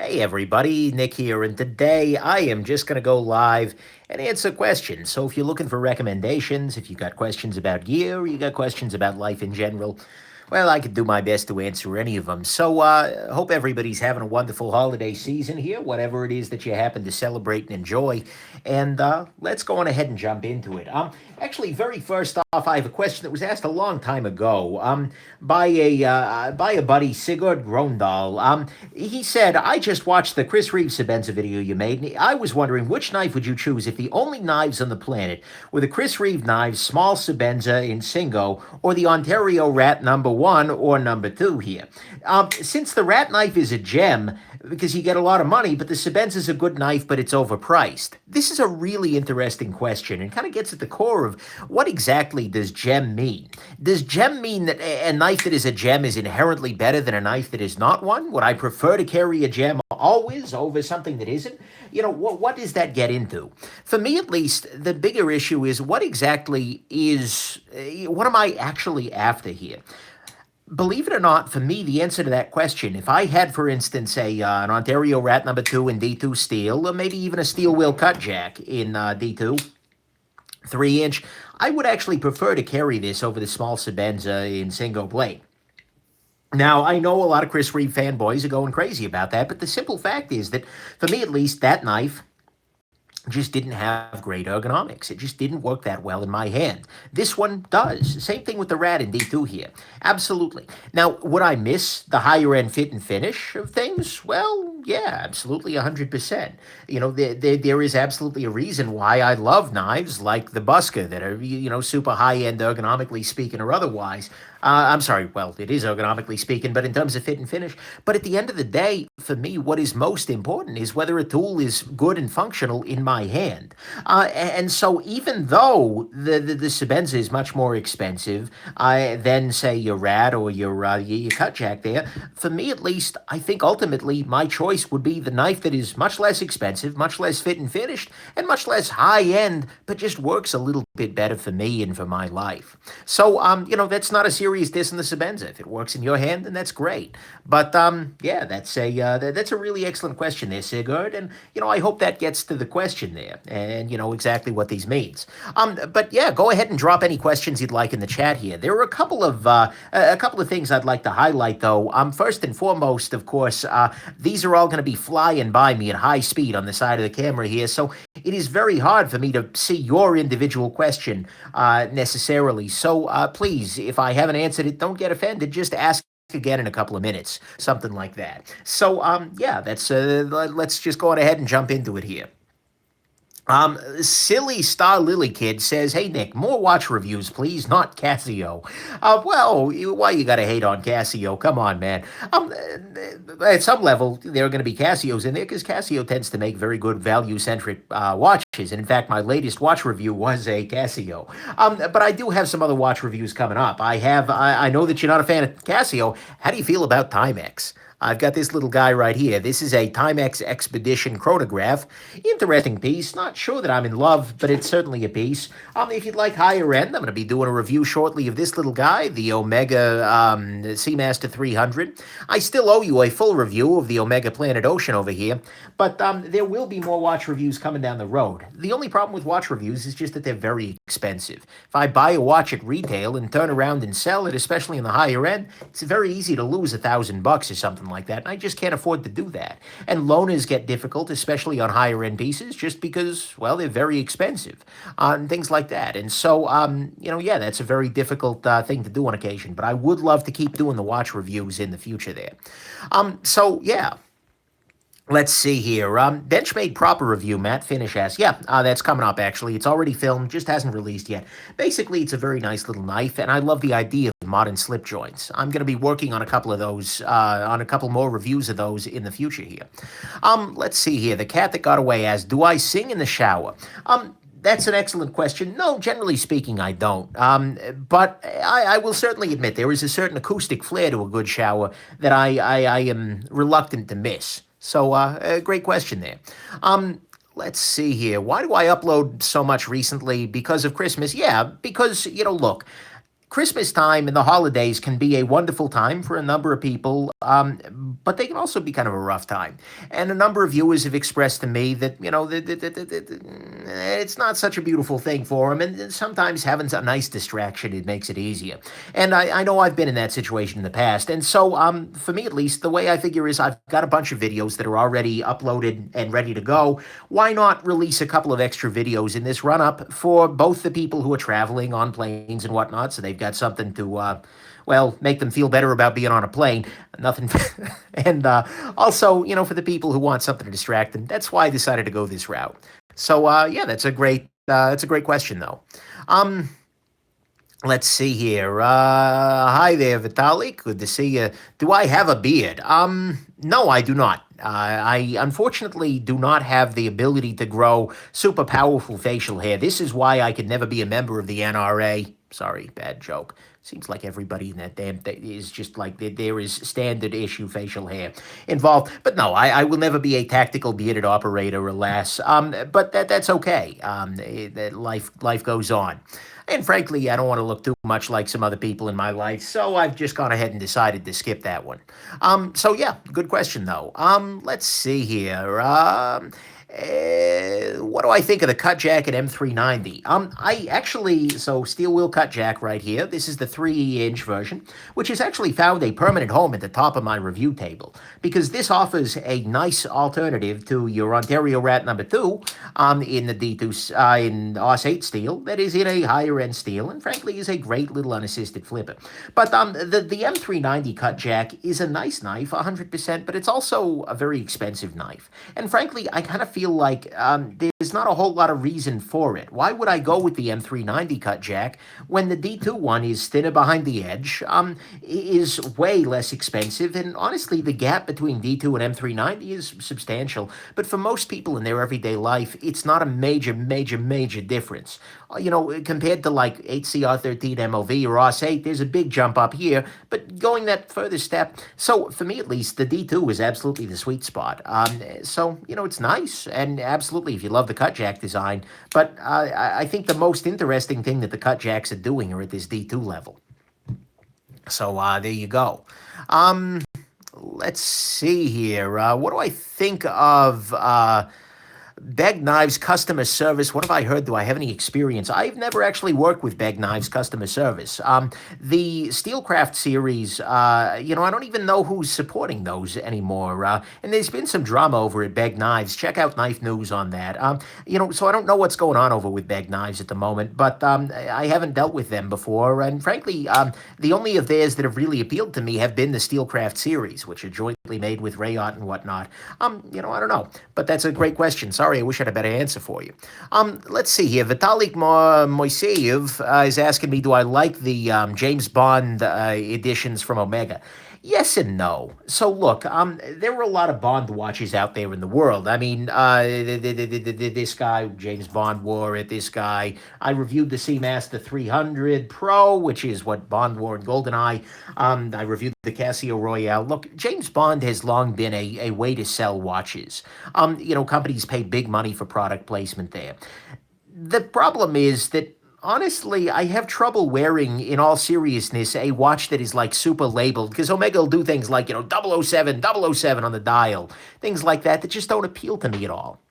Hey everybody, Nick here, and today I am just going to go live and answer questions. So if you're looking for recommendations, if you got questions about gear, or you got questions about life in general, well, I could do my best to answer any of them. So hope everybody's having a wonderful holiday season here, whatever it is that you happen to celebrate and enjoy. And let's go on ahead and jump into it. Actually, very first off, I have a question that was asked a long time ago by a buddy, Sigurd Grondal. He said, "I just watched the Chris Reeves Shabazz video you made, and I was wondering which knife would you choose if the only knives on the planet were the Chris Reeve knives, small Shabazz in Singo, or the Ontario Rat #1 or #2 here. Since the Rat knife is a gem, because you get a lot of money, but the Shabazz is a good knife, but it's overpriced. This is a really interesting question and kind of gets at the core of what exactly does gem mean? Does gem mean that a knife that is a gem is inherently better than a knife that is not one? Would I prefer to carry a gem always over something that isn't? What does that get into? For me, at least, the bigger issue is what exactly is, what am I actually after here? Believe it or not, for me, the answer to that question, if I had, for instance, an Ontario Rat #2 in D2 steel, or maybe even a steel wheel cut jack in D2, 3-inch, I would actually prefer to carry this over the small Shabazz in single blade. Now, I know a lot of Chris Reeve fanboys are going crazy about that, but the simple fact is that, for me at least, that knife just didn't have great ergonomics. It just didn't work that well in my hand. This one does. Same thing with the Rat in D2 here. Absolutely. Now, would I miss the higher end fit and finish of things? Well, yeah, absolutely 100%. There is absolutely a reason why I love knives like the Buska that are, super high end ergonomically speaking or otherwise. I'm sorry, well, it is ergonomically speaking, but in terms of fit and finish. But at the end of the day, for me, what is most important is whether a tool is good and functional in my hand. And so even though the Shabazz is much more expensive than, say, your Rat or your Cut Jack there, for me at least, I think ultimately my choice would be the knife that is much less expensive, much less fit and finished, and much less high-end, but just works a little bit better for me and for my life. So, that's not a serious diss in the Shabazz. If it works in your hand, then that's great. But yeah, that's a really excellent question there, Sigurd. And I hope that gets to the question there, and exactly what these means. But yeah, go ahead and drop any questions you'd like in the chat here. There are a couple of things I'd like to highlight though. First and foremost, of course, these are all going to be flying by me at high speed on the side of the camera here, so it is very hard for me to see your individual question necessarily. So please, if I haven't answered it, don't get offended. Just ask again in a couple of minutes, something like that. So yeah, let's just go on ahead and jump into it here. Silly Star Lily Kid says, "Hey Nick, more watch reviews, please, not Casio." Well, why you gotta hate on Casio? Come on, man. At some level, there are going to be Casios in there because Casio tends to make very good value-centric watches. And in fact, my latest watch review was a Casio. But I do have some other watch reviews coming up. I know that you're not a fan of Casio. How do you feel about Timex? I've got this little guy right here. This is a Timex Expedition chronograph. Interesting piece. Not sure that I'm in love, but it's certainly a piece. If you'd like higher end, I'm going to be doing a review shortly of this little guy, the Omega Seamaster 300. I still owe you a full review of the Omega Planet Ocean over here, but there will be more watch reviews coming down the road. The only problem with watch reviews is just that they're very expensive. If I buy a watch at retail and turn around and sell it, especially in the higher end, it's very easy to lose $1,000 or something like that, and I just can't afford to do that. And loaners get difficult, especially on higher end pieces, just because, well, they're very expensive, and things like that. And so, yeah, that's a very difficult thing to do on occasion, but I would love to keep doing the watch reviews in the future there. So, yeah. Let's see here. Benchmade Proper Review, Matt Finish asks. Yeah, that's coming up, actually. It's already filmed, just hasn't released yet. Basically, it's a very nice little knife, and I love the idea of modern slip joints. I'm going to be working on a couple of those, on a couple more reviews of those in the future here. Let's see here. The Cat That Got Away asks, do I sing in the shower? That's an excellent question. No, generally speaking, I don't. But I will certainly admit there is a certain acoustic flair to a good shower that I am reluctant to miss. So, great question there. Let's see here. Why do I upload so much recently? Because of Christmas? Yeah, because, look, Christmas time and the holidays can be a wonderful time for a number of people, but they can also be kind of a rough time. And a number of viewers have expressed to me that, it's not such a beautiful thing for them. And sometimes having a nice distraction, it makes it easier. And I know I've been in that situation in the past. And so, for me at least, the way I figure is I've got a bunch of videos that are already uploaded and ready to go. Why not release a couple of extra videos in this run up for both the people who are traveling on planes and whatnot, so they've got something to, well, make them feel better about being on a plane. Nothing, and also, for the people who want something to distract them. That's why I decided to go this route. So, yeah, that's a great question, though. Um, Let's see here. Hi there, Vitalik. Good to see you. Do I have a beard? No, I do not. I unfortunately do not have the ability to grow super powerful facial hair. This is why I could never be a member of the NRA. Sorry, bad joke. Seems like everybody in that damn thing is just like there is standard issue facial hair involved. But no, I will never be a tactical bearded operator, alas. But that's okay. Life goes on. And frankly, I don't want to look too much like some other people in my life, so I've just gone ahead and decided to skip that one. So yeah, good question though. Let's see here. What do I think of the cut jack at M390? So steel wheel cut jack right here. This is the 3-inch version, which has actually found a permanent home at the top of my review table because this offers a nice alternative to your Ontario Rat number 2 in the D2 in OS 8 steel that is in a higher end steel and frankly is a great little unassisted flipper. But the M390 cut jack is a nice knife, 100%, but it's also a very expensive knife. And frankly, I kind of feel like there's not a whole lot of reason for it. Why would I go with the M390 cut jack when the D2 one is thinner behind the edge, is way less expensive, and honestly, the gap between D2 and M390 is substantial. But for most people in their everyday life, it's not a major difference. Compared to like HCR13 MOV or OS 8, there's a big jump up here, but going that further step, so for me at least, the D2 is absolutely the sweet spot. So, it's nice, and absolutely, if you love the cut jack design, but I think the most interesting thing that the cut jacks are doing are at this D2 level. So, there you go. Let's see here. What do I think of Beg Knives customer service? What have I heard? Do I have any experience? I've never actually worked with Beg Knives customer service. The Steelcraft series, I don't even know who's supporting those anymore. And there's been some drama over at Beg Knives. Check out Knife News on that. So I don't know what's going on over with Beg Knives at the moment, but I haven't dealt with them before. And frankly, the only of theirs that have really appealed to me have been the Steelcraft series, which are jointly made with Rayot and whatnot. I don't know, but that's a great question. Sorry, I wish I had a better answer for you. Let's see here. Vitalik Moiseyev is asking me, do I like the James Bond editions from Omega? Yes and no. So look, there were a lot of Bond watches out there in the world. I mean, this guy, James Bond wore it, this guy. I reviewed the Seamaster 300 Pro, which is what Bond wore in GoldenEye. I reviewed the Casio Royale. Look, James Bond has long been a way to sell watches. Companies pay big money for product placement there. The problem is that honestly, I have trouble wearing, in all seriousness, a watch that is like super labeled because Omega will do things like, 007, 007 on the dial, things like that just don't appeal to me at all.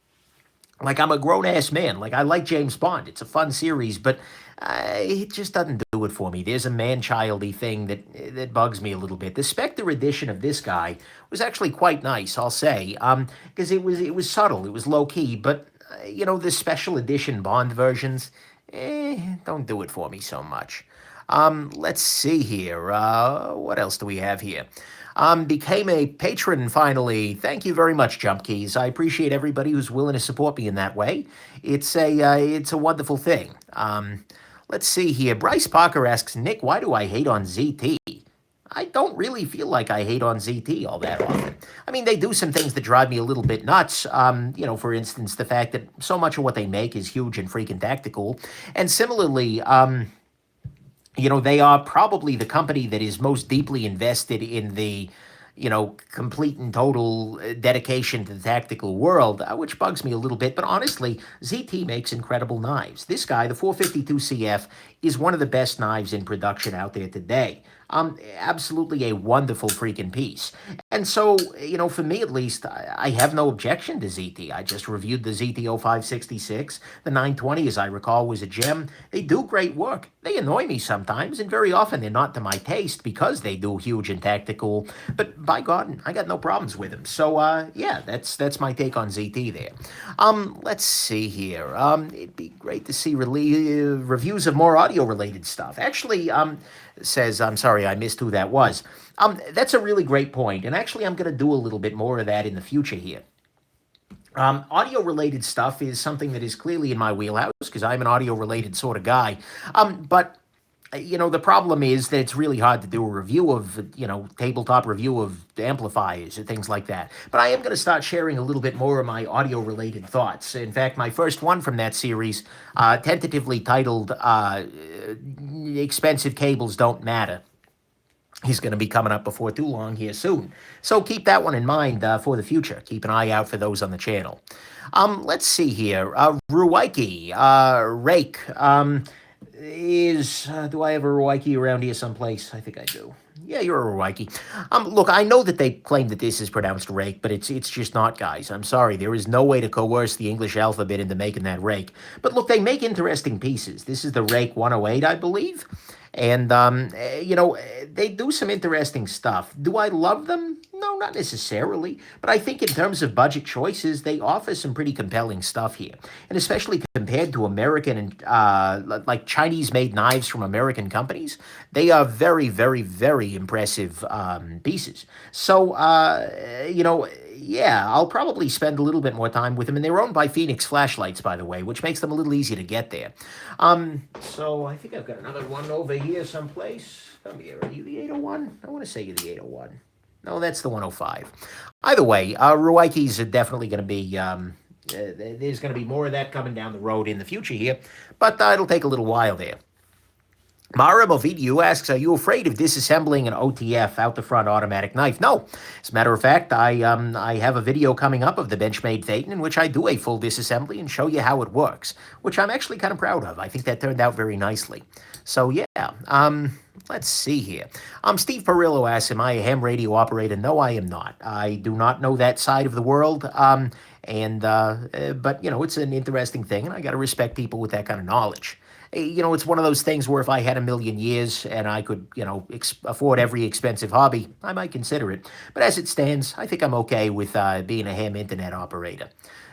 Like, I'm a grown-ass man. Like, I like James Bond. It's a fun series, but it just doesn't do it for me. There's a man-childy thing that bugs me a little bit. The Spectre edition of this guy was actually quite nice, I'll say, because it was subtle, it was low-key, but, the special edition Bond versions, don't do it for me so much. Let's see here. What else do we have here? Became a patron finally. Thank you very much, Jump Keys. I appreciate everybody who's willing to support me in that way. It's a wonderful thing. Let's see here. Bryce Parker asks, Nick, why do I hate on ZT? I don't really feel like I hate on ZT all that often. I mean, they do some things that drive me a little bit nuts. For instance, the fact that so much of what they make is huge and freaking tactical. And similarly, they are probably the company that is most deeply invested in the complete and total dedication to the tactical world, which bugs me a little bit. But honestly, ZT makes incredible knives. This guy, the 452 CF, is one of the best knives in production out there today. Absolutely a wonderful freaking piece. And so, for me at least, I have no objection to ZT. I just reviewed the ZT 0566. The 920, as I recall, was a gem. They do great work. They annoy me sometimes, and very often they're not to my taste because they do huge and tactical. But by God, I got no problems with them. So, yeah, that's my take on ZT there. Let's see here. It'd be great to see reviews of more audio-related stuff. Actually, says, I'm sorry, I missed who that was. That's a really great point, and actually I'm going to do a little bit more of that in the future here. Audio-related stuff is something that is clearly in my wheelhouse because I'm an audio-related sort of guy. But the problem is that it's really hard to do a review of, tabletop review of amplifiers and things like that. But I am going to start sharing a little bit more of my audio-related thoughts. In fact, my first one from that series, tentatively titled Expensive Cables Don't Matter, he's going to be coming up before too long here soon. So keep that one in mind for the future. Keep an eye out for those on the channel. Let's see here. Ruwaiki, Rake, do I have a Ruwaiki around here someplace? I think I do. Yeah, you're a Ruwaiki. Look, I know that they claim that this is pronounced rake, but it's just not, guys. I'm sorry. There is no way to coerce the English alphabet into making that rake. But look, they make interesting pieces. This is the Rake 108, I believe. And, they do some interesting stuff. Do I love them? No, not necessarily. But I think in terms of budget choices, they offer some pretty compelling stuff here. And especially compared to American and, like Chinese-made knives from American companies, they are very, very, very impressive pieces. So, yeah, I'll probably spend a little bit more time with them. And they're owned by Phoenix Flashlights, by the way, which makes them a little easier to get there. So I think I've got another one over here someplace. Come here. Are you the 801? I want to say you're the 801. No, that's the 105. Either way, Ruwaikis are definitely going to be, there's going to be more of that coming down the road in the future here, but it'll take a little while there. Mara Movidiu asks, are you afraid of disassembling an OTF out the front automatic knife? No. As a matter of fact, I have a video coming up of the Benchmade Phaeton in which I do a full disassembly and show you how it works, which I'm actually kind of proud of. I think that turned out very nicely. So, yeah. Let's see here. Steve Perillo asks, am I a ham radio operator? No, I am not. I do not know that side of the world. But, it's an interesting thing, and I got to respect people with that kind of knowledge. It's one of those things where if I had a million years and I could, afford every expensive hobby, I might consider it. But as it stands, I think I'm okay with being a ham internet operator.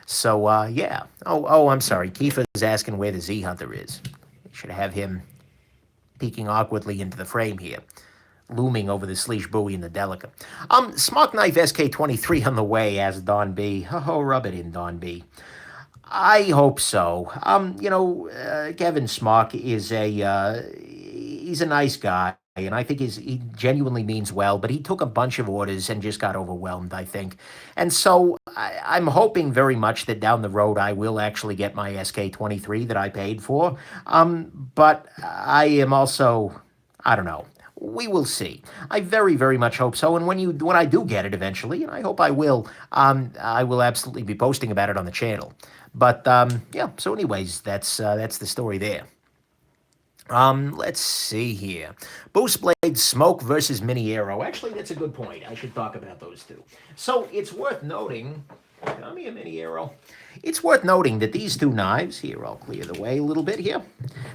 So, yeah. Oh, I'm sorry. Kiefer is asking where the Z Hunter is. Should have him peeking awkwardly into the frame here, looming over the Sleesh buoy in the Delica. Smock Knife SK23 on the way, as Don B. Oh, rub it in, Don B. I hope so. Kevin Smock is he's a nice guy, and I think he genuinely means well, but he took a bunch of orders and just got overwhelmed, I think. And so I'm hoping very much that down the road I will actually get my SK23 that I paid for. But I am also, I don't know. We will see. I very, very much hope so. And when I do get it eventually, and I hope I will absolutely be posting about it on the channel. But yeah. So, anyways, that's the story there. Let's see here. Boost Blade Smoke versus Mini Arrow. Actually, that's a good point. I should talk about those two. So it's worth noting. Come here, Mini Arrow. It's worth noting that these two knives, here, I'll clear the way a little bit here.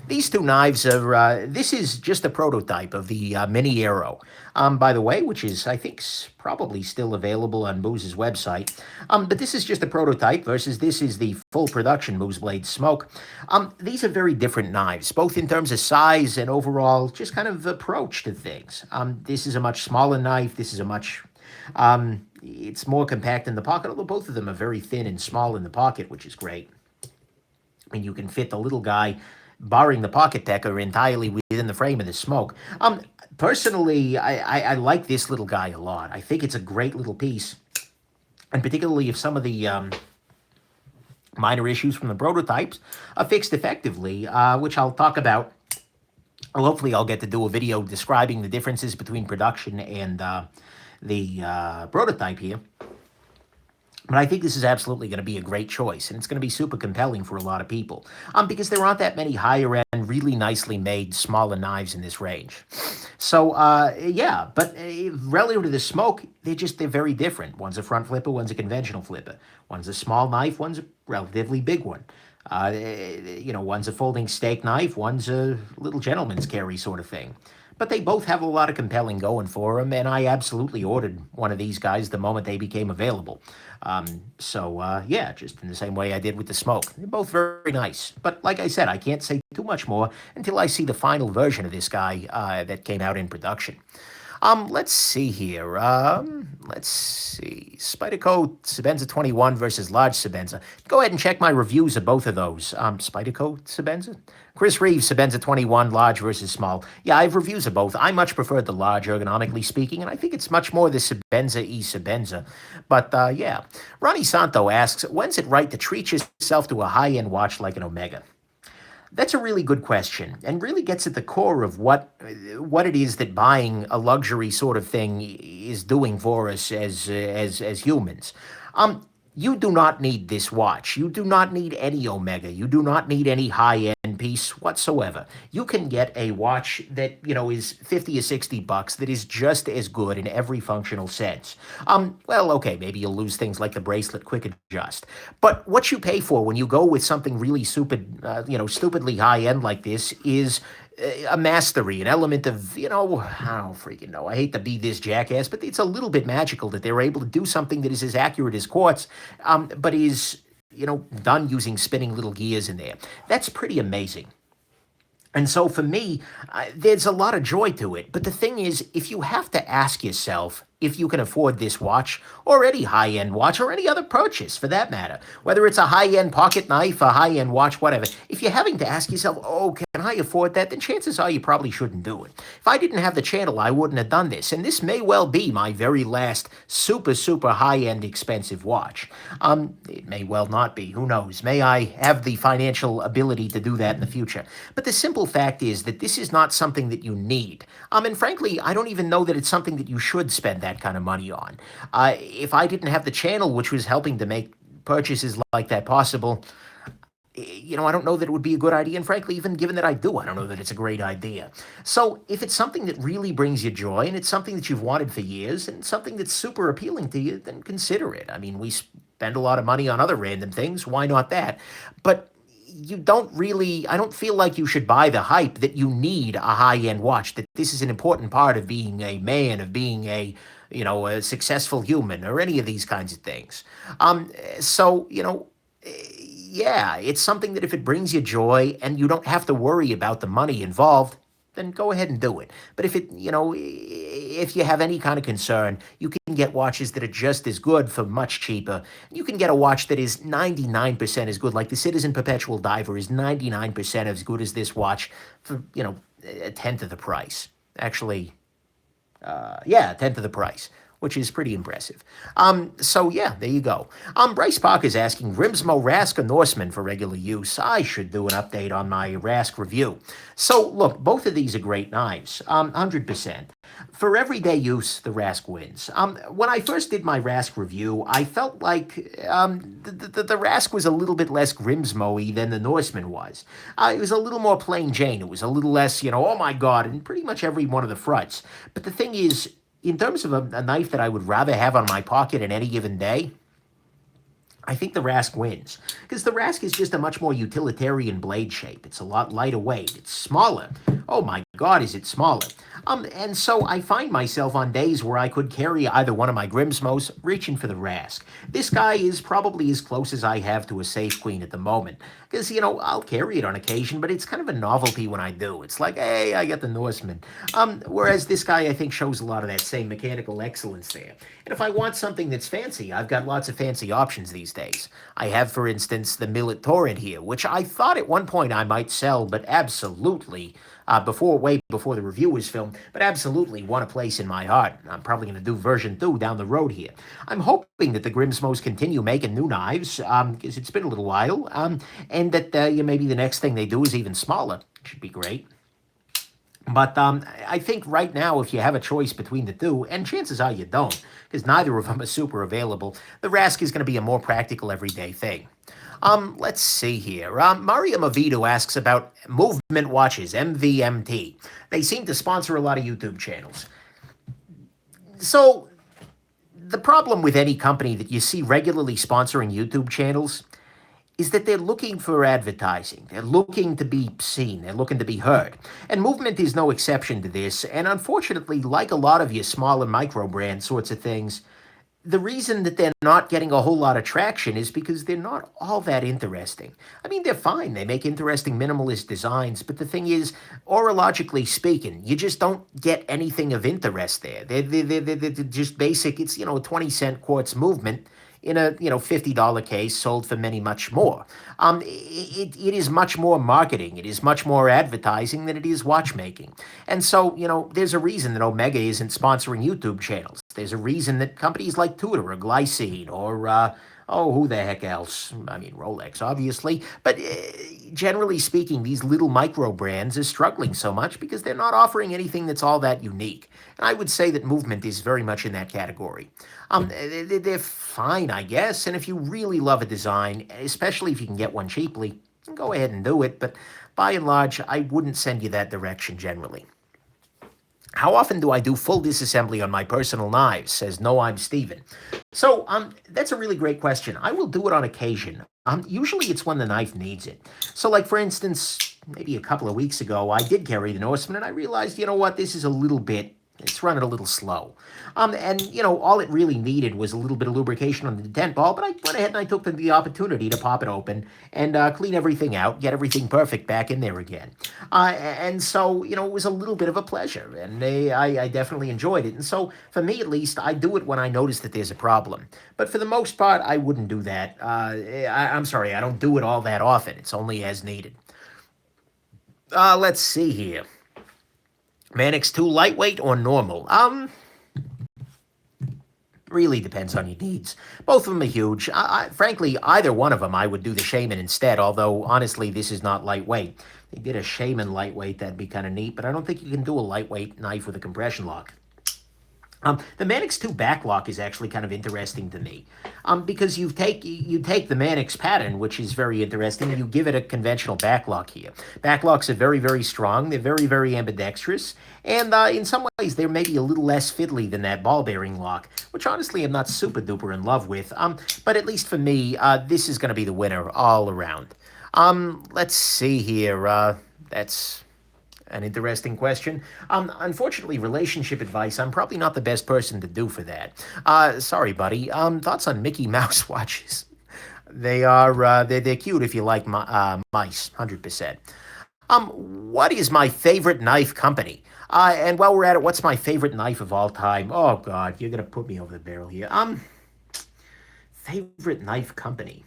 These two knives are, this is just a prototype of the Mini Arrow, by the way, which is, I think, probably still available on Booze's website. But this is just a prototype versus this is the full production Booze Blade Smoke. These are very different knives, both in terms of size and overall just kind of approach to things. This is a much smaller knife. This is a much... it's more compact in the pocket, although both of them are very thin and small in the pocket, which is great. I mean, you can fit the little guy, barring the pocket decker, entirely within the frame of the Smoke. Personally, I like this little guy a lot. I think it's a great little piece, and particularly if some of the minor issues from the prototypes are fixed effectively, which I'll talk about. Well, hopefully I'll get to do a video describing the differences between production and the prototype here. But I think this is absolutely going to be a great choice, and it's going to be super compelling for a lot of people, because there aren't that many higher-end, really nicely made, smaller knives in this range. So, yeah, but relative to the smoke, they're very different. One's a front flipper, one's a conventional flipper. One's a small knife, one's a relatively big one. One's a folding steak knife, one's a little gentleman's carry sort of thing. But they both have a lot of compelling going for them, and I absolutely ordered one of these guys the moment they became available. Yeah, just in the same way I did with the smoke. They're both very nice. But like I said, I can't say too much more until I see the final version of this guy that came out in production. Let's see here. Let's see. Spyderco Shabazz 21 versus Large Shabazz. Go ahead and check my reviews of both of those. Spyderco Shabazz? Chris Reeves, Shabazz 21, large versus small. Yeah, I have reviews of both. I much preferred the large, ergonomically speaking, and I think it's much more the Shabazz-y Shabazz. But, yeah. Ronnie Santo asks, when's it right to treat yourself to a high-end watch like an Omega? That's a really good question, and really gets at the core of what it is that buying a luxury sort of thing is doing for us as humans. You do not need this watch. You do not need any Omega. You do not need any high-end piece whatsoever. You can get a watch that, is 50 or 60 bucks that is just as good in every functional sense. Well, okay, maybe you'll lose things like the bracelet quick adjust. But what you pay for when you go with something really stupidly high-end like this is a mastery, an element of, I don't freaking know. I hate to be this jackass, but it's a little bit magical that they're able to do something that is as accurate as quartz, but is, done using spinning little gears in there. That's pretty amazing. And so for me, there's a lot of joy to it. But the thing is, if you have to ask yourself if you can afford this watch, or any high-end watch, or any other purchase for that matter, whether it's a high-end pocket knife, a high-end watch, whatever, if you're having to ask yourself, oh, can I afford that, then chances are you probably shouldn't do it. If I didn't have the channel, I wouldn't have done this. And this may well be my very last super, super high-end expensive watch. It may well not be. Who knows? May I have the financial ability to do that in the future. But the simple fact is that this is not something that you need. And frankly, I don't even know that it's something that you should spend that kind of money on. If I didn't have the channel, which was helping to make purchases like that possible, I don't know that it would be a good idea. And frankly, even given that I do, I don't know that it's a great idea. So if it's something that really brings you joy, and it's something that you've wanted for years, and something that's super appealing to you, then consider it. I mean, we spend a lot of money on other random things. Why not that? But I don't feel like you should buy the hype that you need a high-end watch, that this is an important part of being a man, of being a successful human, or any of these kinds of things. Yeah, it's something that if it brings you joy and you don't have to worry about the money involved, then go ahead and do it. But if you have any kind of concern, you can get watches that are just as good for much cheaper. You can get a watch that is 99% as good, like the Citizen Perpetual Diver is 99% as good as this watch for, a tenth of the price. Actually, a tenth of the price, which is pretty impressive. Yeah, there you go. Bryce Parker's asking, Grimsmo, Rask, or Norseman for regular use? I should do an update on my Rask review. So, look, both of these are great knives, 100%. For everyday use, the Rask wins. When I first did my Rask review, I felt like the Rask was a little bit less Grimsmo-y than the Norseman was. It was a little more plain Jane. It was a little less, oh my God, in pretty much every one of the fronts. But the thing is, in terms of a knife that I would rather have on my pocket in any given day, I think the Rask wins. Because the Rask is just a much more utilitarian blade shape. It's a lot lighter weight. It's smaller. Oh my God, is it smaller. And so I find myself on days where I could carry either one of my Grimsmos reaching for the Rask. This guy is probably as close as I have to a Safe Queen at the moment. Because, I'll carry it on occasion, but it's kind of a novelty when I do. It's like, hey, I got the Norseman. Whereas this guy, I think, shows a lot of that same mechanical excellence there. And if I want something that's fancy, I've got lots of fancy options these days. I have, for instance, the Millet Torrent here, which I thought at one point I might sell, but absolutely, way before the review was filmed, but absolutely won a place in my heart. I'm probably going to do version 2 down the road here. I'm hoping that the Grimsmos continue making new knives, because it's been a little while, and that maybe the next thing they do is even smaller. Should be great. But I think right now, if you have a choice between the two, and chances are you don't, because neither of them are super available, the Rask is going to be a more practical everyday thing. Let's see here. Mario Mavito asks about movement watches, MVMT. They seem to sponsor a lot of YouTube channels. So the problem with any company that you see regularly sponsoring YouTube channels is that they're looking for advertising. They're looking to be seen. They're looking to be heard. And Movement is no exception to this. And unfortunately, like a lot of your small and micro brand sorts of things, the reason that they're not getting a whole lot of traction is because they're not all that interesting. I mean, they're fine. They make interesting minimalist designs, but the thing is, orologically speaking, you just don't get anything of interest there. They're just basic. It's, 20-cent quartz movement in a $50 case sold for many much more. It is much more marketing. It is much more advertising than it is watchmaking. And so, there's a reason that Omega isn't sponsoring YouTube channels. There's a reason that companies like Tudor or Glycine or who the heck else? I mean, Rolex, obviously. But generally speaking, these little micro brands are struggling so much because they're not offering anything that's all that unique. And I would say that Movement is very much in that category. They're fine, I guess. And if you really love a design, especially if you can get one cheaply, go ahead and do it. But by and large, I wouldn't send you that direction generally. How often do I do full disassembly on my personal knives? Says, no, I'm Steven. So that's a really great question. I will do it on occasion. Usually it's when the knife needs it. So like, for instance, maybe a couple of weeks ago, I did carry the Norseman and I realized, you know what, this is a little bit, it's running a little slow. And, all it really needed was a little bit of lubrication on the detent ball, but I went ahead and I took the opportunity to pop it open and clean everything out, get everything perfect back in there again. And so, it was a little bit of a pleasure, and I definitely enjoyed it. And so, for me at least, I do it when I notice that there's a problem. But for the most part, I wouldn't do that. I'm sorry, I don't do it all that often. It's only as needed. Let's see here. Manix 2 lightweight or normal? Really depends on your needs. Both of them are huge. Frankly, either one of them, I would do the Shaman instead, although, honestly, this is not lightweight. If they did a Shaman lightweight, that'd be kind of neat, but I don't think you can do a lightweight knife with a compression lock. The Manix 2 backlock is actually kind of interesting to me because you take the Manix pattern, which is very interesting, and you give it a conventional backlock here. Backlocks are very, very strong. They're very, very ambidextrous, and in some ways they're maybe a little less fiddly than that ball bearing lock, which honestly I'm not super duper in love with. But at least for me, this is going to be the winner all around. Let's see here. That's an interesting question. Unfortunately, relationship advice, I'm probably not the best person to do for that. Sorry, buddy. Thoughts on Mickey Mouse watches? They're cute if you like mice, 100%. What is my favorite knife company? And while we're at it, what's my favorite knife of all time? Oh, God, you're going to put me over the barrel here. Favorite knife company?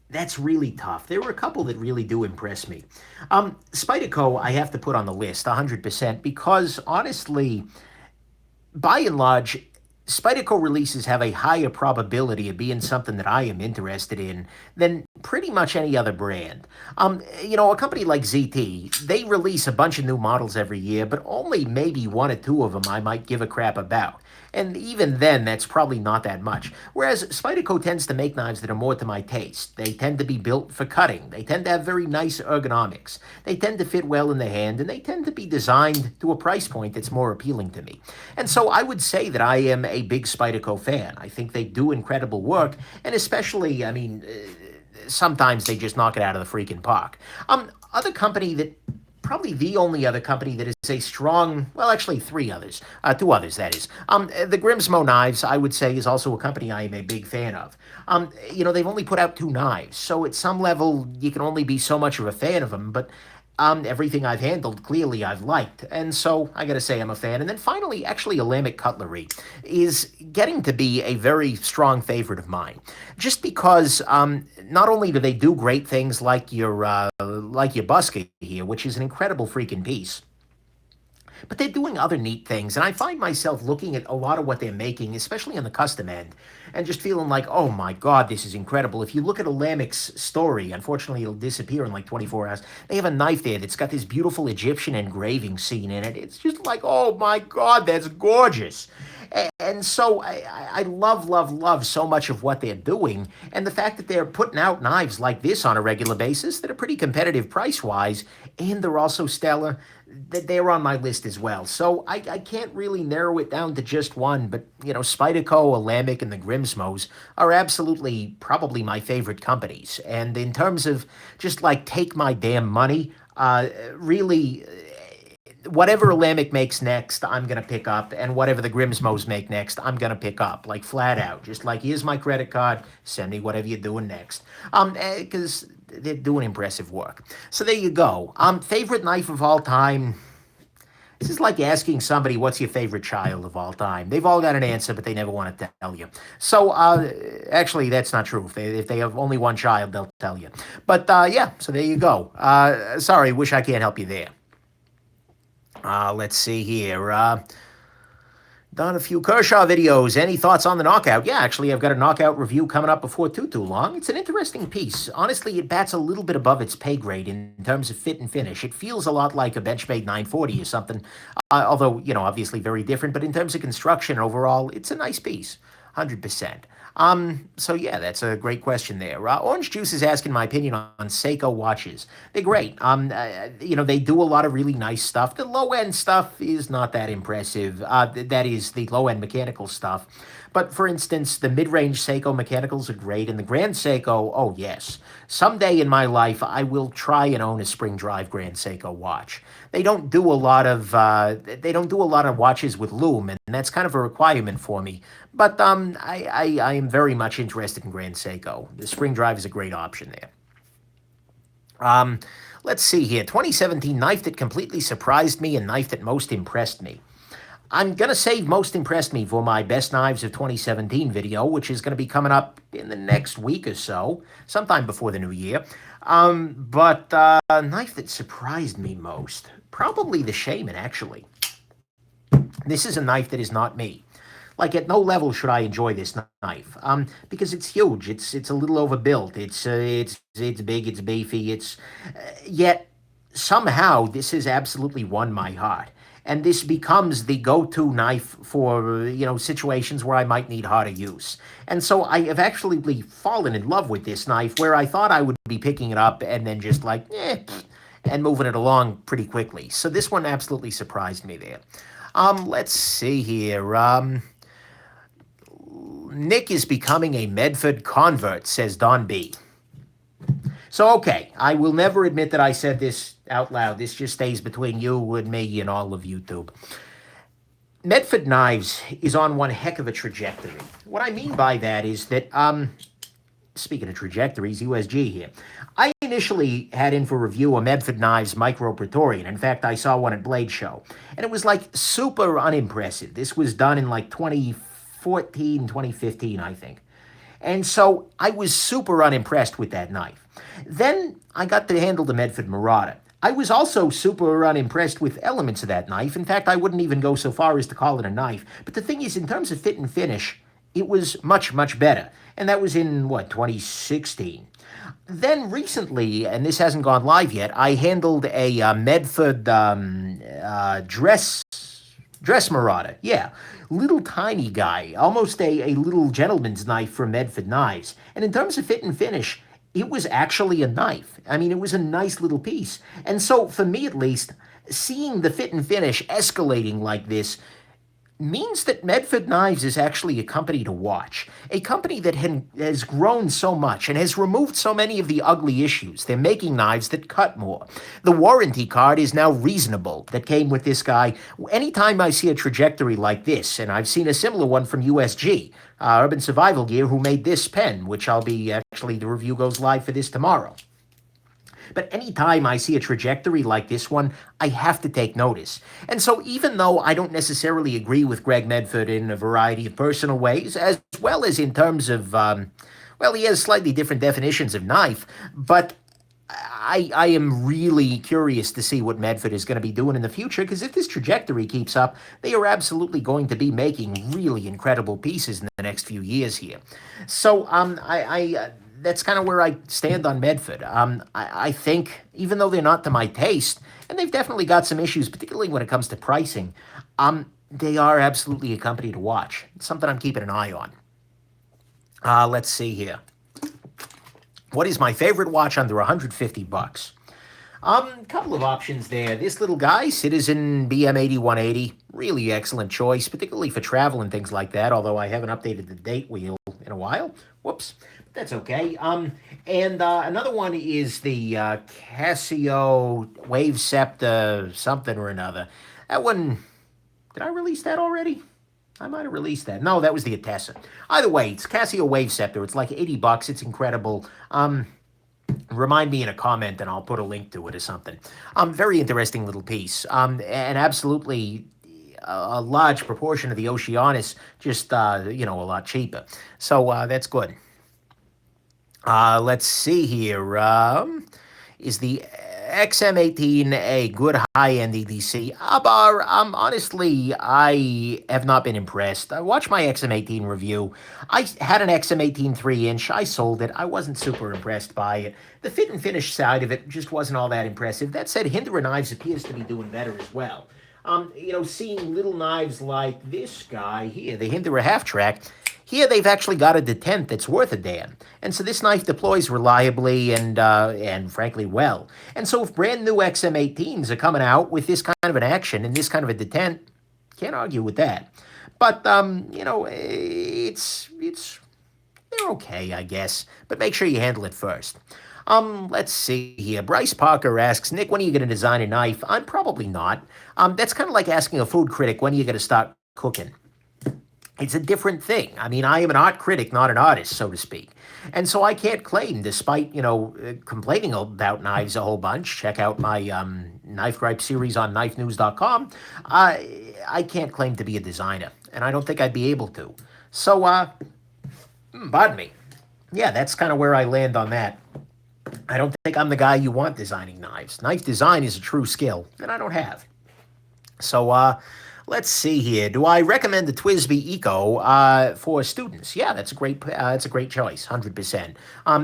That's really tough. There were a couple that really do impress me. Spyderco, I have to put on the list 100% because honestly, by and large, Spyderco releases have a higher probability of being something that I am interested in than pretty much any other brand. A company like ZT, they release a bunch of new models every year, but only maybe one or two of them I might give a crap about. And even then, that's probably not that much. Whereas Spyderco tends to make knives that are more to my taste. They tend to be built for cutting. They tend to have very nice ergonomics. They tend to fit well in the hand, and they tend to be designed to a price point that's more appealing to me. And so I would say that I am a big Spyderco fan. I think they do incredible work, and especially, sometimes they just knock it out of the freaking park. Other company that probably the only other company that is a strong, well, actually two others, that is. The Grimsmo knives, I would say, is also a company I am a big fan of. They've only put out two knives, so at some level, you can only be so much of a fan of them, but everything I've handled, clearly I've liked, and so I gotta say I'm a fan. And then finally, actually, Alambic Cutlery is getting to be a very strong favorite of mine, just because not only do they do great things like your Buska here, which is an incredible freaking piece, But they're doing other neat things, and I find myself looking at a lot of what they're making, especially on the custom end, and just feeling like, oh my God, this is incredible. If you look at Alamic's story, unfortunately it'll disappear in like 24 hours. They have a knife there that's got this beautiful Egyptian engraving scene in it. It's just like, oh my God, that's gorgeous. And so I love, love, love so much of what they're doing. And the fact that they're putting out knives like this on a regular basis that are pretty competitive price-wise, and they're also stellar, that they're on my list as well. So I can't really narrow it down to just one, but, you know, Spyderco, Alamic, and the Grimsmos are absolutely probably my favorite companies. And in terms of just like take my damn money, really whatever Alamic makes next, I'm going to pick up, and whatever the Grimsmos make next, I'm going to pick up, like flat out. Just like, here's my credit card, send me whatever you're doing next. Because they're doing impressive work. So there you go. Favorite knife of all time. This is like asking somebody, what's your favorite child of all time? They've all got an answer, but they never want to tell you. So, actually, that's not true. If they have only one child, they'll tell you. But, yeah, so there you go. Sorry, wish I can't help you there. Let's see here. Done a few Kershaw videos. Any thoughts on the knockout? Yeah, actually, I've got a knockout review coming up before too long. It's an interesting piece. Honestly, it bats a little bit above its pay grade in terms of fit and finish. It feels a lot like a Benchmade 940 or something, although, you know, obviously very different. But in terms of construction overall, it's a nice piece, 100%. So yeah, that's a great question there. Orange Juice is asking my opinion on Seiko watches. They're great. You know, they do a lot of really nice stuff. The low-end stuff is not that impressive. That is the low-end mechanical stuff. But for instance, the mid-range Seiko mechanicals are great, and the Grand Seiko, oh yes. Someday in my life, I will try and own a spring drive Grand Seiko watch. They don't do a lot of watches with loom, and that's kind of a requirement for me. But I am very much interested in Grand Seiko. The spring drive is a great option there. Let's see here. 2017 knife that completely surprised me and knife that most impressed me. I'm going to save most impressed me for my best knives of 2017 video, which is going to be coming up in the next week or so, sometime before the new year. But a knife that surprised me most, probably the Shaman, actually. This is a knife that is not me. Like, at no level should I enjoy this knife, because it's huge. It's a little overbuilt. It's big. It's beefy. Yet somehow this has absolutely won my heart. And this becomes the go-to knife for, you know, situations where I might need harder use. And so I have actually fallen in love with this knife, where I thought I would be picking it up and then just like, and moving it along pretty quickly. So this one absolutely surprised me there. Let's see here. Nick is becoming a Medford convert, says Don B. So, okay, I will never admit that I said this out loud. This just stays between you and me and all of YouTube. Medford Knives is on one heck of a trajectory. What I mean by that is that, speaking of trajectories, USG here. I initially had in for review a Medford Knives Micro Praetorian. In fact, I saw one at Blade Show. And it was like super unimpressive. This was done in like 2014, 2015, I think. And so I was super unimpressed with that knife. Then I got to handle the Medford Marauder. I was also super unimpressed with elements of that knife. In fact, I wouldn't even go so far as to call it a knife. But the thing is, in terms of fit and finish, it was much, much better. And that was in, 2016. Then recently, and this hasn't gone live yet, I handled a Medford dress Marauder. Yeah, little tiny guy, almost a little gentleman's knife from Medford Knives. And in terms of fit and finish, it was actually a knife. I mean, it was a nice little piece. And so, for me at least, seeing the fit and finish escalating like this means that Medford Knives is actually a company to watch. A company that has grown so much and has removed so many of the ugly issues. They're making knives that cut more. The warranty card is now reasonable that came with this guy. Anytime I see a trajectory like this, and I've seen a similar one from USG, Urban Survival Gear, who made this pen, which I'll be, actually, the review goes live for this tomorrow. But anytime I see a trajectory like this one, I have to take notice. And so even though I don't necessarily agree with Greg Medford in a variety of personal ways, as well as in terms of, he has slightly different definitions of knife, but I am really curious to see what Medford is going to be doing in the future, because if this trajectory keeps up, they are absolutely going to be making really incredible pieces in the next few years here. So that's kind of where I stand on Medford. I think even though they're not to my taste, and they've definitely got some issues, particularly when it comes to pricing, they are absolutely a company to watch. It's something I'm keeping an eye on. Let's see here. What is my favorite watch under 150 bucks? Couple of options there. This little guy, Citizen BM8180, really excellent choice, particularly for travel and things like that, although I haven't updated the date wheel in a while. Whoops. That's okay. And another one is the Casio Wave Scepter something or another. That one, did I release that already? I might have released that. No, that was the Atessa. Either way, it's Casio Wave Scepter. It's like 80 bucks. It's incredible. Remind me in a comment and I'll put a link to it or something. Very interesting little piece. And absolutely a large proportion of the Oceanus, just, a lot cheaper. So that's good. Let's see here. Is the XM18 a good high-end EDC? Abar, honestly, I have not been impressed. I watched my XM18 review. I had an XM18 3-inch. I sold it. I wasn't super impressed by it. The fit and finish side of it just wasn't all that impressive. That said, Hindra Knives appears to be doing better as well. Seeing little knives like this guy here, the Hindra half-track, here they've actually got a detent that's worth a damn. And so this knife deploys reliably and frankly well. And so if brand new XM18s are coming out with this kind of an action and this kind of a detent, can't argue with that. But, they're okay, I guess. But make sure you handle it first. Let's see here. Bryce Parker asks, Nick, when are you going to design a knife? I'm probably not. That's kind of like asking a food critic, when are you going to start cooking? It's a different thing. I mean, I am an art critic, not an artist, so to speak. And so I can't claim, despite, complaining about knives a whole bunch, check out my Knife Gripe series on knifenews.com, I can't claim to be a designer, and I don't think I'd be able to. So, pardon me. Yeah, that's kind of where I land on that. I don't think I'm the guy you want designing knives. Knife design is a true skill, and I don't have. So, let's see here. Do I recommend the TWSBI Eco for students? Yeah, that's a great choice, 100%.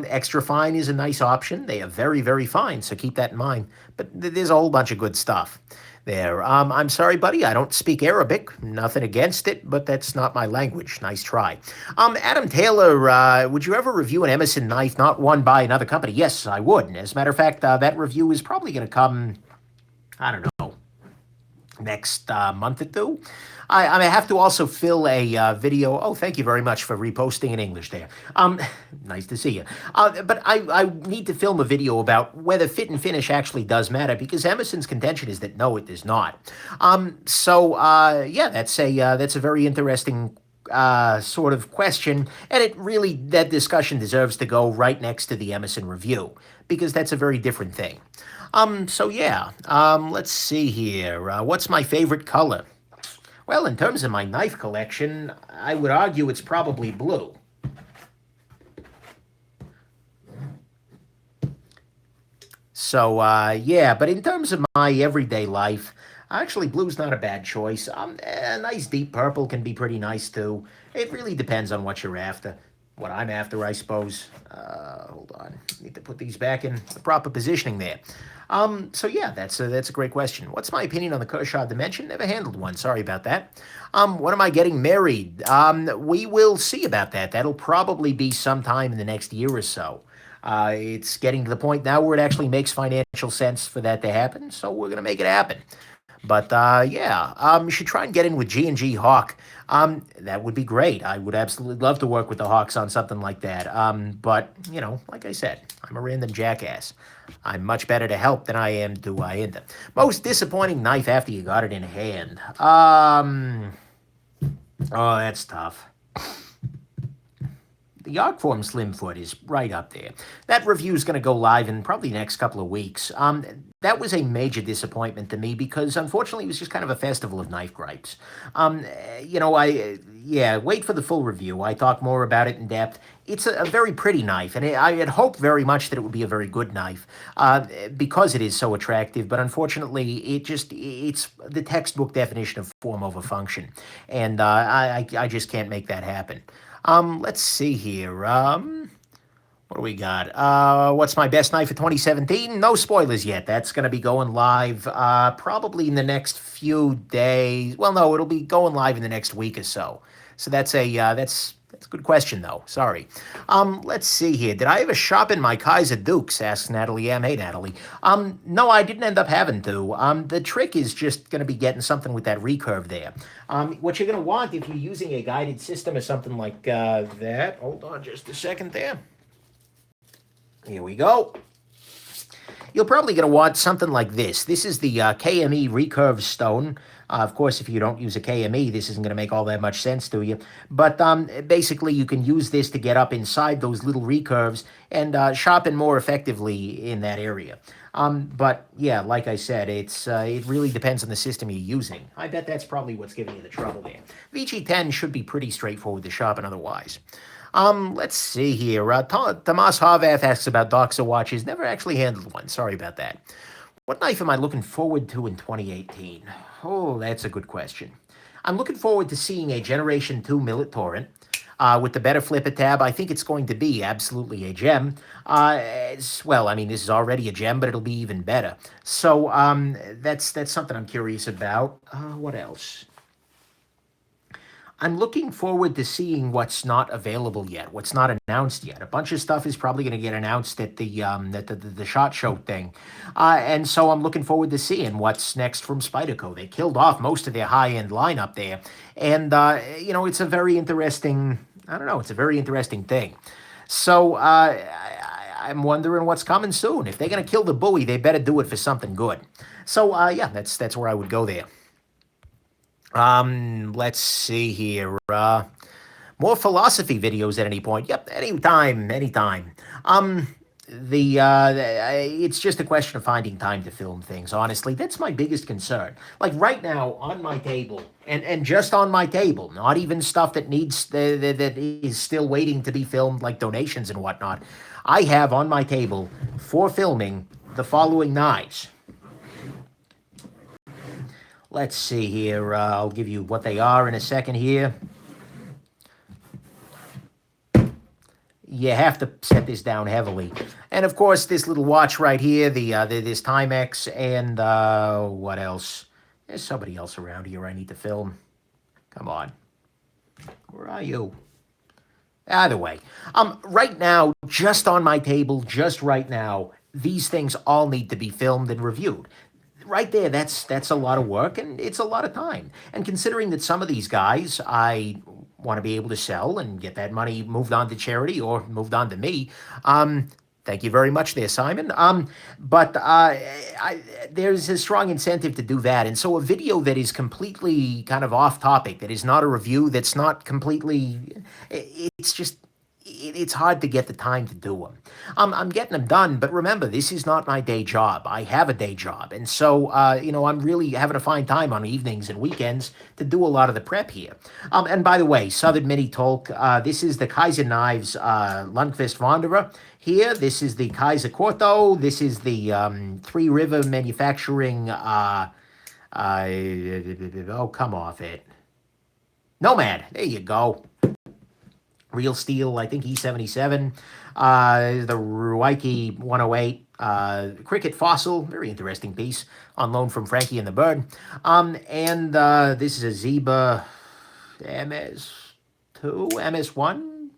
Extra fine is a nice option. They are very, very fine, so keep that in mind. But there's a whole bunch of good stuff there. I'm sorry, buddy, I don't speak Arabic. Nothing against it, but that's not my language. Nice try. Adam Taylor, would you ever review an Emerson knife not won by another company? Yes, I would. As a matter of fact, that review is probably going to come, I don't know, next month or two. I have to also fill a video. Oh, thank you very much for reposting in English there. Nice to see you. But I need to film a video about whether fit and finish actually does matter, because Emerson's contention is that no, it does not. Yeah, that's a very interesting sort of question, and that discussion deserves to go right next to the Emerson review, because that's a very different thing. Let's see here. What's my favorite color? Well, in terms of my knife collection, I would argue it's probably blue. So, but in terms of my everyday life, actually, blue's not a bad choice. A nice deep purple can be pretty nice, too. It really depends on what you're after. What I'm after, I suppose. Hold on. Need to put these back in the proper positioning there. That's a great question. What's my opinion on the Kershaw Dimension? Never handled one. Sorry about that. When am I getting married? We will see about that. That'll probably be sometime in the next year or so. It's getting to the point now where it actually makes financial sense for that to happen, so we're going to make it happen. But, you should try and get in with G&G Hawk. That would be great. I would absolutely love to work with the Hawks on something like that. But, like I said, I'm a random jackass. I'm much better to help than I am to hinder. Most disappointing knife after you got it in hand. Oh, that's tough. the Arcform Slimfoot is right up there. That review is going to go live in probably the next couple of weeks. That was a major disappointment to me because, unfortunately, it was just kind of a festival of knife gripes. Wait for the full review. I talk more about it in depth. It's a very pretty knife, and I had hoped very much that it would be a very good knife because it is so attractive. But unfortunately, it's the textbook definition of form over function, and I just can't make that happen. Let's see here. What do we got? What's my best knife for 2017? No spoilers yet. That's going to be going live probably in the next few days. Well, no, it'll be going live in the next week or so. So that's a good question, though. Sorry. Let's see here. Did I ever sharpen my Kaiser Dukes? Asks Natalie M. Hey, Natalie. No, I didn't end up having to. The trick is just going to be getting something with that recurve there. What you're going to want if you're using a guided system or something like that. Hold on just a second there. Here we go. You're probably going to want something like this. This is the KME recurve stone. Of course, if you don't use a KME, this isn't going to make all that much sense to you. But basically, you can use this to get up inside those little recurves and sharpen more effectively in that area. But yeah, like I said, it really depends on the system you're using. I bet that's probably what's giving you the trouble there. VG10 should be pretty straightforward to sharpen otherwise. Let's see here. Tomas Harvath asks about Doxa watches. Never actually handled one. Sorry about that. What knife am I looking forward to in 2018? Oh, that's a good question. I'm looking forward to seeing a Generation 2 Millet Torrent. With the better flipper tab, I think it's going to be absolutely a gem. Well, I mean, this is already a gem, but it'll be even better. So that's something I'm curious about. What else? I'm looking forward to seeing what's not available yet, what's not announced yet. A bunch of stuff is probably going to get announced at the SHOT Show thing. And so I'm looking forward to seeing what's next from Spyderco. They killed off most of their high-end lineup there. And, it's a very interesting, it's a very interesting thing. So I'm wondering what's coming soon. If they're going to kill the Bowie, they better do it for something good. So, that's where I would go there. Let's see here. More philosophy videos at any point. Yep, anytime. It's just a question of finding time to film things, honestly. That's my biggest concern. Like right now on my table, and just on my table, not even stuff that is still waiting to be filmed, like donations and whatnot. I have on my table for filming the following knives. Let's see here. I'll give you what they are in a second here. You have to set this down heavily. And, of course, this little watch right here, this Timex, and what else? There's somebody else around here I need to film. Come on. Where are you? Either way. Right now, just on my table, just right now, these things all need to be filmed and reviewed. Right there, that's a lot of work, and it's a lot of time. And considering that some of these guys I want to be able to sell and get that money moved on to charity or moved on to me, thank you very much there, Simon. But there's a strong incentive to do that. And so a video that is completely kind of off topic, that is not a review, that's not completely, it's hard to get the time to do them. I'm getting them done, but remember, this is not my day job. I have a day job. And so, I'm really having to find time on evenings and weekends to do a lot of the prep here. And by the way, Southern Mini Talk, this is the Kaiser Knives Lundqvist Wanderer. Here, this is the Kaiser Corto. This is the Three River Manufacturing, oh, come off it. Nomad, there you go. Real Steel, I think E77, the Ruwaiki 108, Cricket Fossil, very interesting piece, on loan from Frankie and the Bird. And this is a Zeba MS2, MS1,